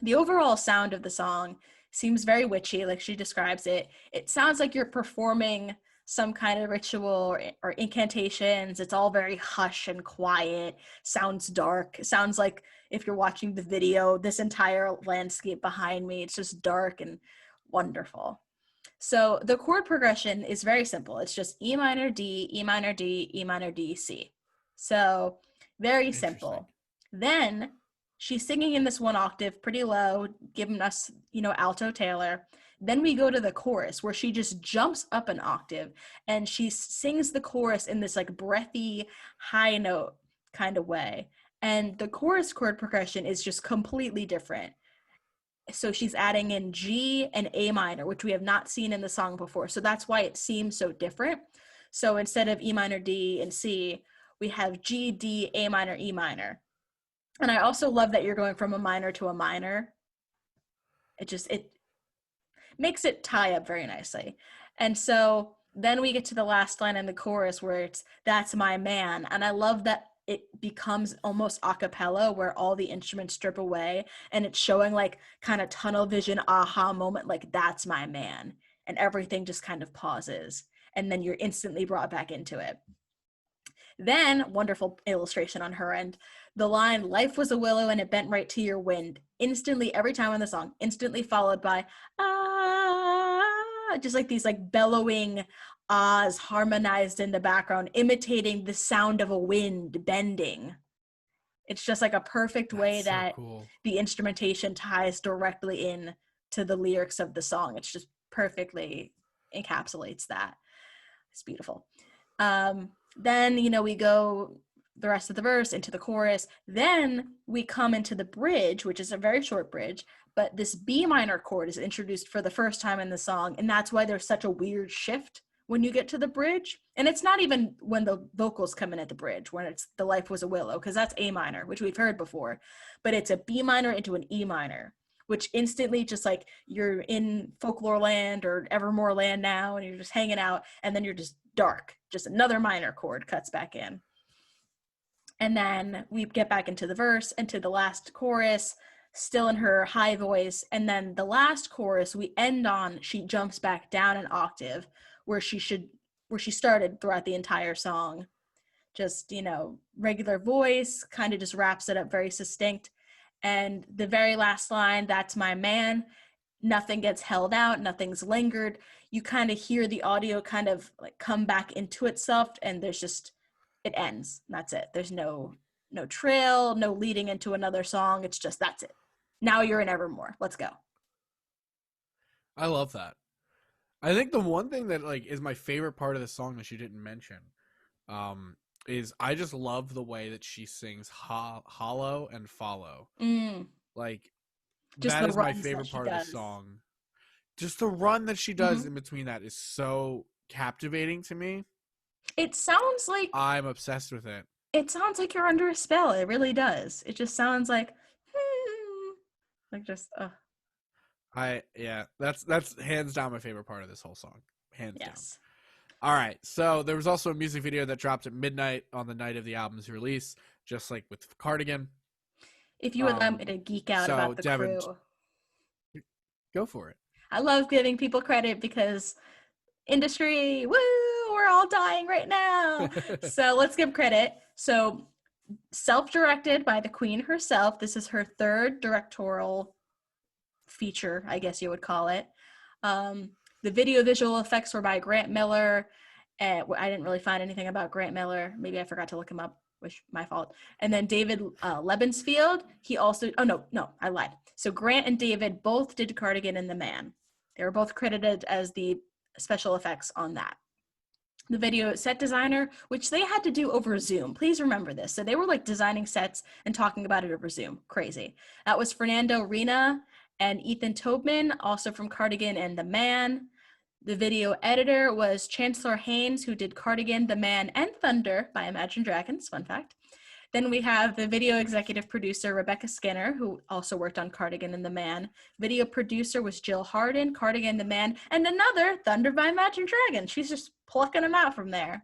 A: The overall sound of the song seems very witchy, like she describes it. It sounds like you're performing some kind of ritual or incantations. It's all very hush and quiet, sounds dark. It sounds like if you're watching the video, this entire landscape behind me, it's just dark and wonderful. So the chord progression is very simple. It's just E minor, D, E minor, D, E minor, D, C. So very
B: Interesting.
A: simple. Then she's singing in this one octave pretty low, giving us, alto Taylor. Then we go to the chorus where she just jumps up an octave and she sings the chorus in this like breathy high note kind of way. And the chorus chord progression is just completely different. So she's adding in G and A minor, which we have not seen in the song before. So that's why it seems so different. So instead of E minor, D, and C, we have G, D, A minor, E minor. And I also love that you're going from a minor to a minor. It makes it tie up very nicely. And so then we get to the last line in the chorus where it's "That's my man." And I love that it becomes almost a cappella where all the instruments strip away and it's showing like kind of tunnel vision aha moment, like "That's my man." And everything just kind of pauses. And then you're instantly brought back into it. Then, wonderful illustration on her end, the line "Life was a willow and it bent right to your wind," instantly, every time in the song, instantly followed by ah, just like these like bellowing ahs harmonized in the background, imitating the sound of a wind bending. It's just like a perfect way
B: That's so
A: that
B: cool.
A: the instrumentation ties directly in to the lyrics of the song. It's just perfectly encapsulates that. It's beautiful. Then, we go the rest of the verse into the chorus. Then we come into the bridge, which is a very short bridge, but this B minor chord is introduced for the first time in the song. And that's why there's such a weird shift when you get to the bridge. And it's not even when the vocals come in at the bridge, when it's "The Life Was a Willow," because that's A minor, which we've heard before, but it's a B minor into an E minor, which instantly just like you're in folklore land or evermore land now and you're just hanging out, and then you're just dark, just another minor chord cuts back in. And then we get back into the verse, into the last chorus, still in her high voice. And then the last chorus we end on, she jumps back down an octave where she started throughout the entire song. Just, regular voice, kind of just wraps it up very succinct. And the very last line, "That's my man," nothing gets held out, nothing's lingered. You kind of hear the audio kind of like come back into itself, and it ends. That's it. There's no trail, no leading into another song. It's just, that's it. Now you're in Evermore. Let's go.
B: I love that. I think the one thing that like is my favorite part of the song that you didn't mention, is I just love the way that she sings hollow and follow. Like
A: Just
B: that
A: the
B: is my
A: runs that
B: favorite
A: she
B: part of the
A: does.
B: song. Just the run that she does in between that is so captivating to me.
A: It sounds like
B: I'm obsessed with it.
A: you're under a spell. It really does. It just sounds like like just
B: That's hands down my favorite part of this whole song. Hands down.
A: yes.
B: All right. So there was also a music video that dropped at midnight on the night of the album's release, just like with Cardigan.
A: If you would allow me to geek out about the
B: Devon,
A: crew.
B: go for it.
A: I love giving people credit because industry, woo, we're all dying right now. So let's give credit. So self-directed by the queen herself. This is her third directorial feature, I guess you would call it. The video visual effects were by Grant Miller. I didn't really find anything about Grant Miller. Maybe I forgot to look him up, which my fault. And then David Lebensfield, he also, no, I lied. So Grant and David both did Cardigan and the Man. They were both credited as the special effects on that. The video set designer, which they had to do over Zoom. Please remember this. So they were like designing sets and talking about it over Zoom. Crazy. That was Fernando Rena and Ethan Tobman, also from Cardigan and the Man. The video editor was Chancellor Haynes, who did Cardigan, the Man, and Thunder by Imagine Dragons. Fun fact. Then we have the video executive producer, Rebecca Skinner, who also worked on Cardigan and the Man. Video producer was Jill Harden, Cardigan, the Man, and another Thunder by Imagine Dragons. She's just plucking them out from there.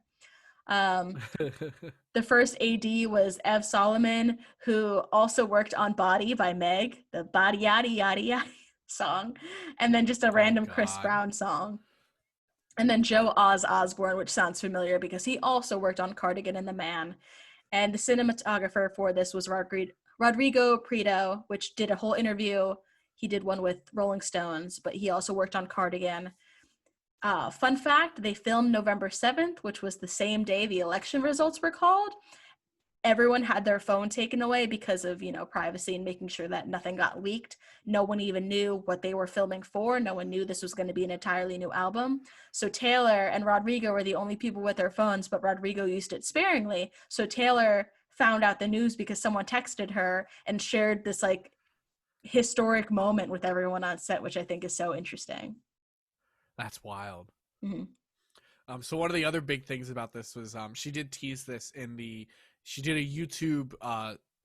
A: The first AD was Ev Solomon, who also worked on Body by Meg, the Body Yaddy Yaddy Yaddy song, and then just a random Chris Brown song. And then Joe Osborne, which sounds familiar because he also worked on Cardigan and the Man. And the cinematographer for this was Rodrigo Prieto, which did a whole interview. He did one with Rolling Stones, but he also worked on Cardigan. Fun fact, they filmed November 7th, which was the same day the election results were called. everyone had their phone taken away because of, privacy and making sure that nothing got leaked. No one even knew what they were filming for. No one knew this was going to be an entirely new album. So Taylor and Rodrigo were the only people with their phones, but Rodrigo used it sparingly. So Taylor found out the news because someone texted her and shared this like historic moment with everyone on set, which I think is so interesting.
B: That's wild.
A: Mm-hmm.
B: So one of the other big things about this was she did tease this she did a YouTube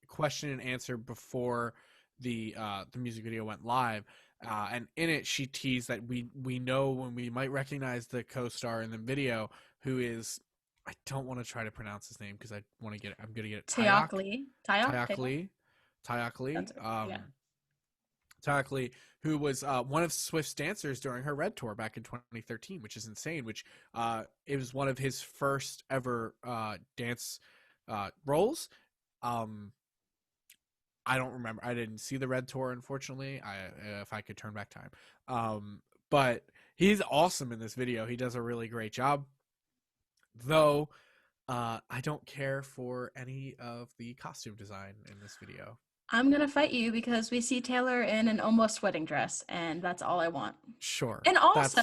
B: question and answer before the music video went live, and in it she teased that we know when we might recognize the co-star in the video, who is, I don't want to try to pronounce his name because I'm gonna get it.
A: Taeyok Lee.
B: Taeyok Lee.
A: Yeah.
B: Taeyok Lee, who was one of Swift's dancers during her Red Tour back in 2013, which is insane. Which it was one of his first ever dance roles. I don't remember. I didn't see the Red Tour, unfortunately. If I could turn back time, but he's awesome in this video. He does a really great job, though. I don't care for any of the costume design in this video.
A: I'm going to fight you because we see Taylor in an almost wedding dress, and that's all I want.
B: Sure.
A: And also,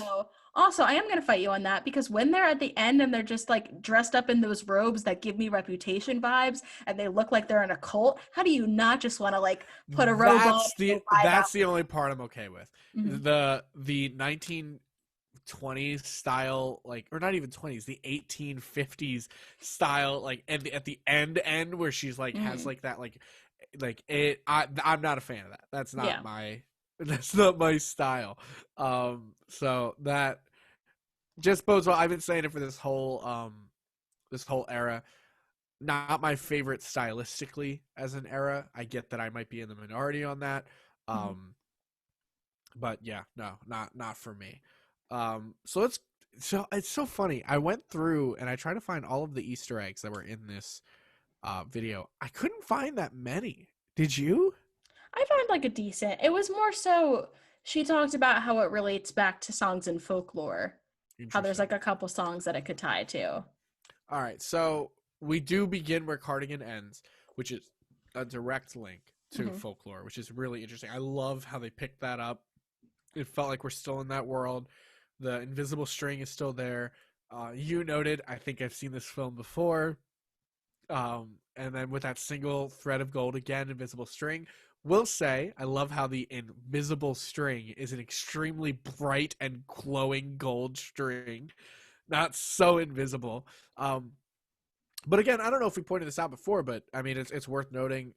A: I am going to fight you on that because when they're at the end and they're just like dressed up in those robes that give me Reputation vibes and they look like they're in a cult, how do you not just want to like put a robe on?
B: That's the only part I'm okay with.
A: Mm-hmm.
B: The 1920s style, like, or not even 20s, the 1850s style, like at the end where she's like has like that like it. I'm not a fan of that. That's not my style. So that just bodes well. I've been saying it for this whole era. Not my favorite stylistically as an era. I get that I might be in the minority on that. But yeah, no, not for me. So it's so funny. I went through and I tried to find all of the Easter eggs that were in this video. I couldn't find that many. Did you?
A: I found like a decent. It was more so she talked about how it relates back to songs and folklore. How there's like a couple songs that it could tie to.
B: All right, so we do begin where Cardigan ends, which is a direct link to folklore, which is really interesting. I love how they picked that up. It felt like we're still in that world. The invisible string is still there. You noted, I think I've seen this film before. And then with that single thread of gold again, invisible string. Will say, I love how the invisible string is an extremely bright and glowing gold string. Not so invisible. But again, I don't know if we pointed this out before, but I mean, it's worth noting.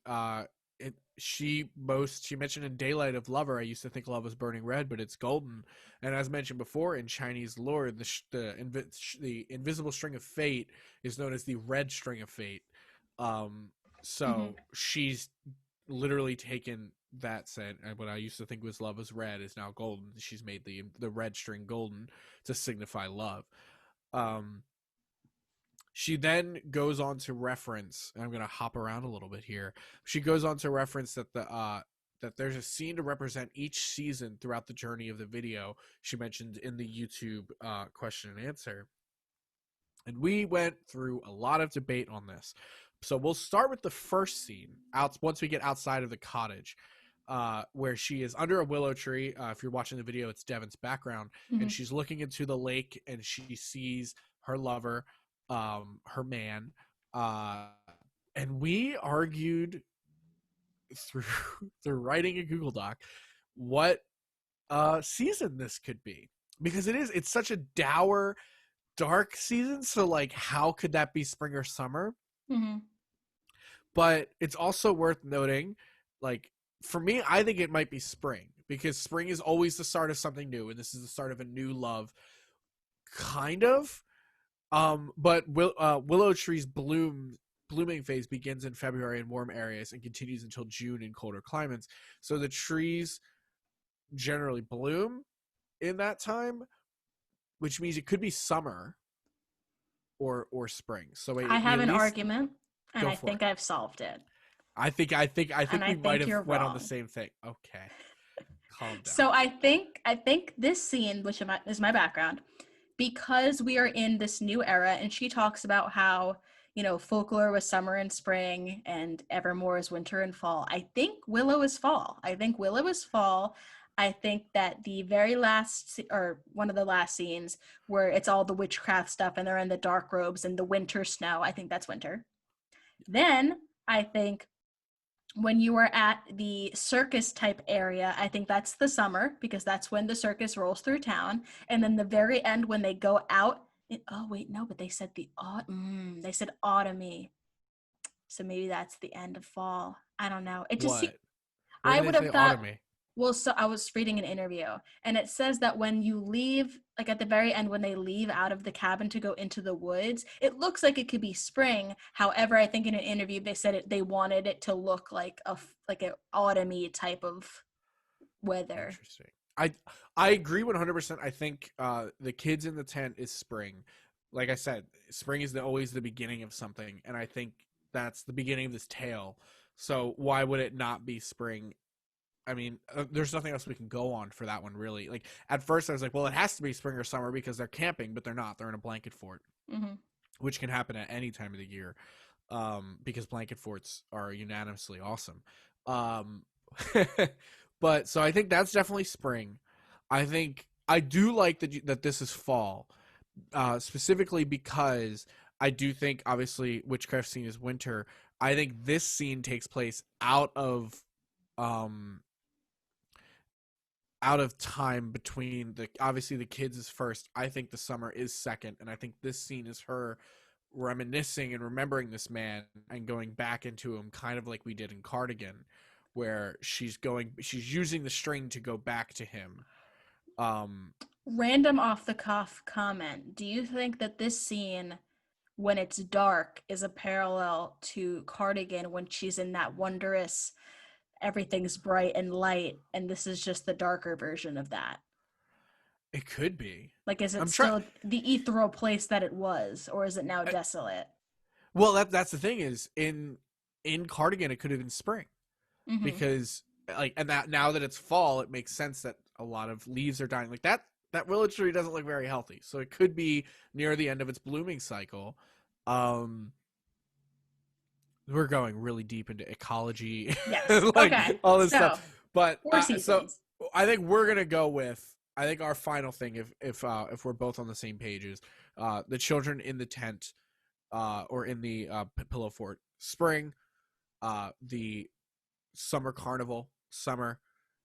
B: She mentioned in Daylight of Lover, I used to think love was burning red, but it's golden. And as mentioned before, in Chinese lore, the invisible string of fate is known as the red string of fate. So she's literally taken that, said what I used to think was love was red is now golden. She's made the red string golden to signify love. She then goes on to reference, and I'm going to hop around a little bit here. She goes on to reference that that there's a scene to represent each season throughout the journey of the video. She mentioned in the YouTube question and answer. And we went through a lot of debate on this. So we'll start with the first scene once we get outside of the cottage, where she is under a willow tree. If you're watching the video, it's Devon's background, and she's looking into the lake, and she sees her lover, her man, and we argued through writing a Google Doc what season this could be, because it's such a dour, dark season. So like, how could that be spring or summer? But it's also worth noting, like, for me, I think it might be spring, because spring is always the start of something new, and this is the start of a new love, kind of. But willow tree's blooming phase begins in February in warm areas and continues until June in colder climates. So the trees generally bloom in that time, which means it could be summer or spring. So
A: I have an argument, and I think I've solved it.
B: I think we might have went on the same thing. Okay. Calm down.
A: So I think this scene, which is my background, because we are in this new era, and she talks about how, Folklore was summer and spring, and Evermore is winter and fall. I think Willow is fall. I think that the very last, or one of the last scenes where it's all the witchcraft stuff and they're in the dark robes and the winter snow, I think that's winter. Then I think when you are at the circus type area, I think that's the summer because that's when the circus rolls through town. And then the very end when they go out, oh wait, no, but they said they said autumny. So maybe that's the end of fall. I don't know. It just
B: What? Where
A: I
B: do they
A: would
B: say
A: have thought,
B: autumn?
A: well, so I was reading an interview and it says that when you leave, like at the very end, when they leave out of the cabin to go into the woods, it looks like it could be spring. However, I think in an interview they said they wanted it to look like an autumny type of weather.
B: Interesting. I agree 100%. I think the kids in the tent is spring. Like I said, spring is always the beginning of something, and I think that's the beginning of this tale. So why would it not be spring? I mean, there's nothing else we can go on for that one, really. Like at first, I was like, well, it has to be spring or summer because they're camping, but they're not. They're in a blanket fort,
A: Mm-hmm.
B: which can happen at any time of the year, because blanket forts are unanimously awesome. Um, but so I think that's definitely spring. I think I do like that this is fall, specifically because I do think obviously witchcraft scene is winter. I think this scene takes place um out of time between obviously the kids is first. I think the summer is second, and I think this scene is her reminiscing and remembering this man and going back into him, kind of like we did in Cardigan, where she's using the string to go back to him.
A: Random off the cuff comment. Do you think that this scene, when it's dark, is a parallel to Cardigan when she's in that wondrous, everything's bright and light, and this is just the darker version of that?
B: It could be.
A: Like, is it
B: I'm trying.
A: still the ethereal place that it was, or is it now desolate?
B: Well, that's the thing is in Cardigan it could have been spring,
A: Mm-hmm.
B: because like, and that now that it's fall, it makes sense that a lot of leaves are dying. Like that willow tree doesn't look very healthy, so it could be near the end of its blooming cycle. Um, we're going really deep into ecology,
A: Yes. Okay.
B: like all this
A: So,
B: stuff. But
A: four
B: so
A: seasons.
B: I think we're gonna go with, I think our final thing, if we're both on the same page, is the children in the tent, or in the pillow fort, spring, the summer carnival, summer,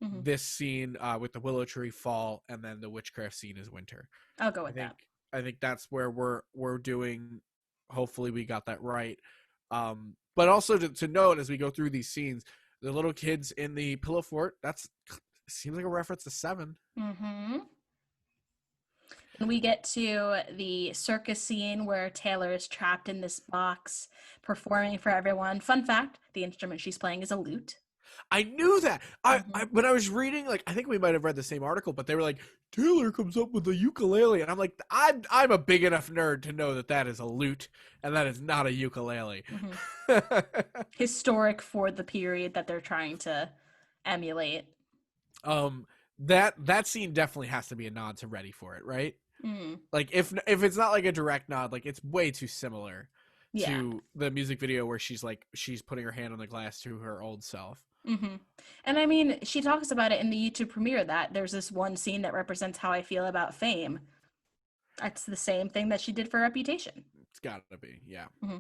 A: Mm-hmm.
B: this scene with the willow tree, fall, and then the witchcraft scene is winter.
A: I'll go
B: I
A: with
B: think
A: that.
B: I think that's where we're doing. Hopefully, we got that right. But also to note as we go through these scenes, the little kids in the pillow fort. That's seems like a reference to Seven.
A: Mm-hmm. And we get to the circus scene where Taylor is trapped in this box performing for everyone. Fun fact, the instrument she's playing is a lute.
B: I knew that.
A: Mm-hmm.
B: When I was reading, like, I think we might have read the same article, but they were like, Taylor comes up with a ukulele, and I'm like, I'm a big enough nerd to know that that is a lute and that is not a ukulele.
A: Mm-hmm. Historic for the period that they're trying to emulate.
B: um, that scene definitely has to be a nod to Ready for It, right?
A: Mm.
B: Like, if it's not like a direct nod, like it's way too similar
A: Yeah.
B: to the music video where she's putting her hand on the glass to her old self.
A: Mm-hmm. And I mean, she talks about it in the YouTube premiere that there's this one scene that represents how I feel about fame. That's the same thing that she did for Reputation.
B: It's gotta be, yeah.
A: Mm-hmm.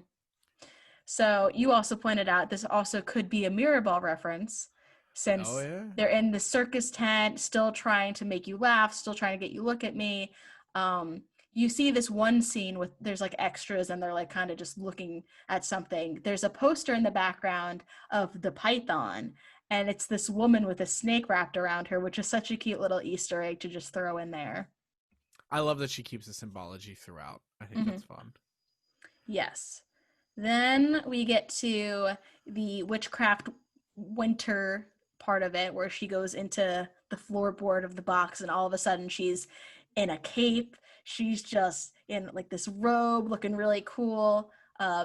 A: So you also pointed out this also could be a Mirrorball reference
B: Oh
A: since
B: yeah.
A: they're in the circus tent, still trying to make you laugh, still trying to get you look at me. You see this one scene with there's like extras and they're like kind of just looking at something. There's a poster in the background of the python, and it's this woman with a snake wrapped around her, which is such a cute little Easter egg to just throw in there.
B: I love that she keeps the symbology throughout. I think
A: Mm-hmm.
B: that's fun.
A: Yes. Then we get to the witchcraft winter part of it where she goes into the floorboard of the box and all of a sudden she's in a cape. She's just in like this robe looking really cool.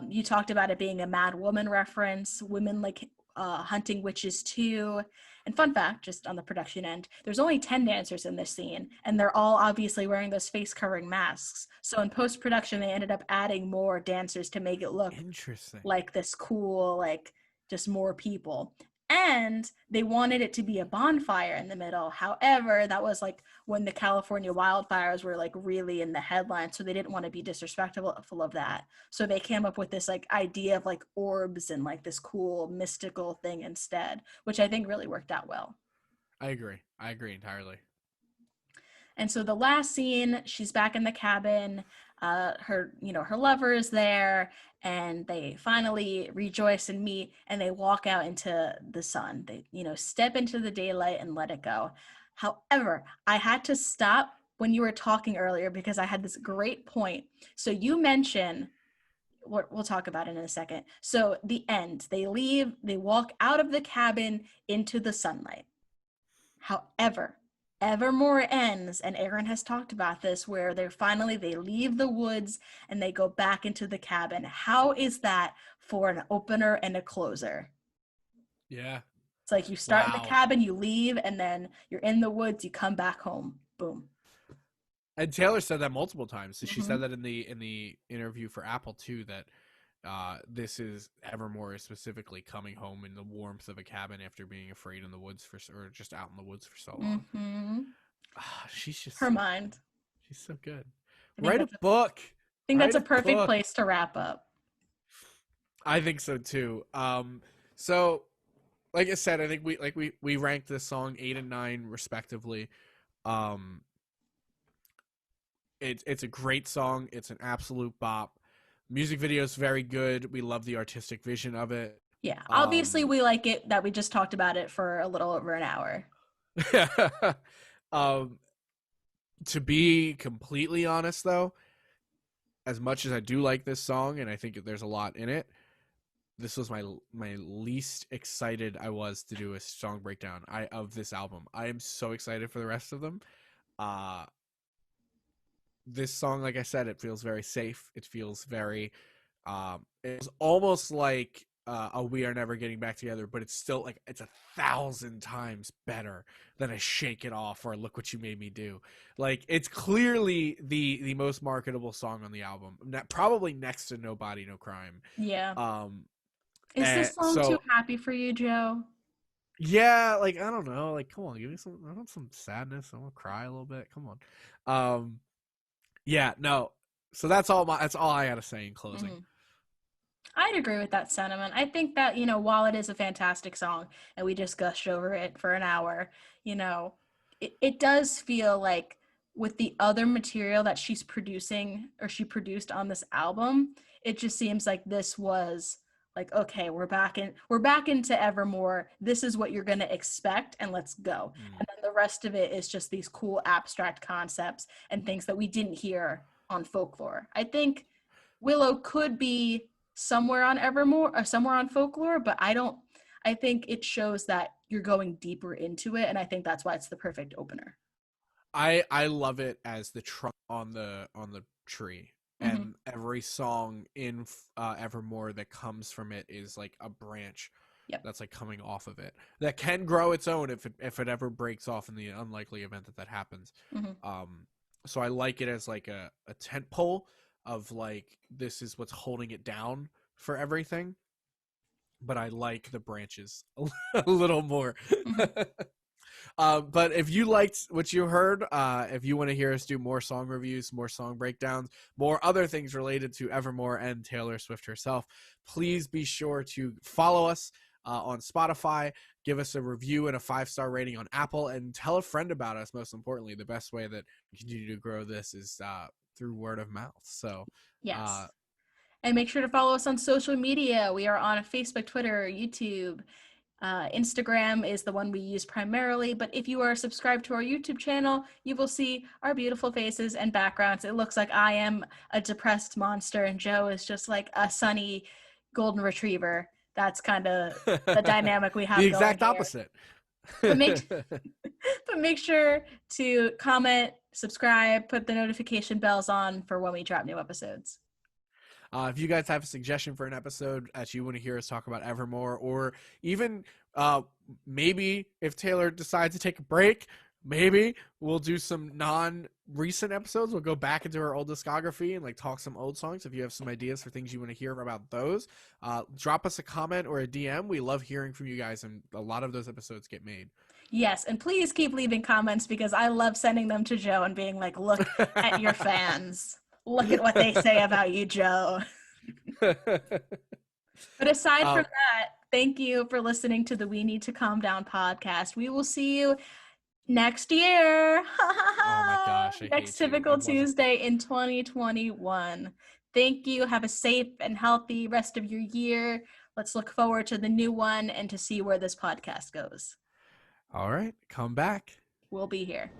A: You talked about it being a Mad Woman reference. Women like Hunting Witches 2. And fun fact, just on the production end, there's only 10 dancers in this scene, and they're all obviously wearing those face covering masks. So in post production, they ended up adding more dancers to make it look
B: Interesting.
A: like this cool, like just more people. And they wanted it to be a bonfire in the middle. However, that was like when the California wildfires were like really in the headlines, so they didn't want to be disrespectful of that. So they came up with this like idea of like orbs and like this cool mystical thing instead, which I think really worked out well.
B: I agree. I agree entirely.
A: And so the last scene, she's back in the cabin. Her lover is there, and they finally rejoice and meet, and they walk out into the sun. They, step into the daylight and let it go. However, I had to stop when you were talking earlier because I had this great point. So you mentioned, we'll talk about it in a second. So the end, they leave, they walk out of the cabin into the sunlight. However, Evermore ends, and Aaron has talked about this, where they leave the woods and they go back into the cabin. How is that for an opener and a closer?
B: Yeah.
A: It's like you start in the cabin, you leave, and then you're in the woods, you come back home. Boom.
B: And Taylor said that multiple times. So she
A: Mm-hmm.
B: said that in the interview for Apple too, that this is Evermore is specifically coming home in the warmth of a cabin after being afraid in the woods or just out in the woods for so long.
A: Mm-hmm.
B: She's just
A: her mind.
B: She's so good. Write a book.
A: I think that's a perfect place to wrap up.
B: I think so too. So like I said, I think we ranked this song 8 and 9 respectively. It's a great song. It's an absolute bop. Music video is very good. We love the artistic vision of it.
A: Yeah, obviously we like it that we just talked about it for a little over an hour.
B: To be completely honest, though, as much as I do like this song and I think there's a lot in it, this was my least excited I was to do a song breakdown of this album. I am so excited for the rest of them. This song, like I said, it feels very safe. It feels very it's almost like a We Are Never Getting Back Together, but it's still like it's 1,000 times better than a Shake It Off or Look What You Made Me Do. Like, it's clearly the most marketable song on the album, probably next to No Body No Crime.
A: Yeah. Is this song too happy for you, Joe?
B: Yeah, like, I don't know, like, come on, give me I want some sadness. I want to cry a little bit. Come on. Yeah, no. So that's all I gotta say in closing.
A: Mm-hmm. I'd agree with that sentiment. I think that, while it is a fantastic song and we just gushed over it for an hour, it does feel like with the other material that she's producing or she produced on this album, it just seems like this was like, okay, we're back into Evermore. This is what you're going to expect, and let's go. And then the rest of it is just these cool abstract concepts and things that we didn't hear on Folklore. I think Willow could be somewhere on Evermore or somewhere on Folklore, but I think it shows that you're going deeper into it, and I think that's why it's the perfect opener.
B: I love it as the trunk on the tree. And
A: Mm-hmm.
B: every song in Evermore that comes from it is like a branch that's like coming off of it that can grow its own if it ever breaks off in the unlikely event that happens.
A: Mm-hmm.
B: So I like it as like a tent pole of like, this is what's holding it down for everything. But I like the branches a little more. Mm-hmm. But if you liked what you heard, if you want to hear us do more song reviews, more song breakdowns, more other things related to Evermore and Taylor Swift herself, please be sure to follow us on Spotify, give us a review and a 5-star rating on Apple, and tell a friend about us. Most importantly, the best way that we continue to grow this is through word of mouth. So
A: yes. And make sure to follow us on social media. We are on Facebook, Twitter, YouTube. Instagram is the one we use primarily, but if you are subscribed to our YouTube channel, you will see our beautiful faces and backgrounds. It looks like I am a depressed monster and Joe is just like a sunny golden retriever. That's kind of the dynamic we have.
B: The exact
A: going
B: opposite.
A: But make sure to comment, subscribe, put the notification bells on for when we drop new episodes.
B: If you guys have a suggestion for an episode that you want to hear us talk about Evermore, or even maybe if Taylor decides to take a break, maybe we'll do some non-recent episodes. We'll go back into our old discography and like talk some old songs. If you have some ideas for things you want to hear about those, drop us a comment or a DM. We love hearing from you guys, and a lot of those episodes get made.
A: Yes, and please keep leaving comments because I love sending them to Joe and being like, look at your fans. Look at what they say about you, Joe. But aside from that, thank you for listening to the We Need to Calm Down podcast. We will see you next year.
B: Oh my gosh,
A: Next Typical Tuesday in 2021. Thank you. Have a safe and healthy rest of your year. Let's look forward to the new one and to see where this podcast goes.
B: All right, come back.
A: We'll be here.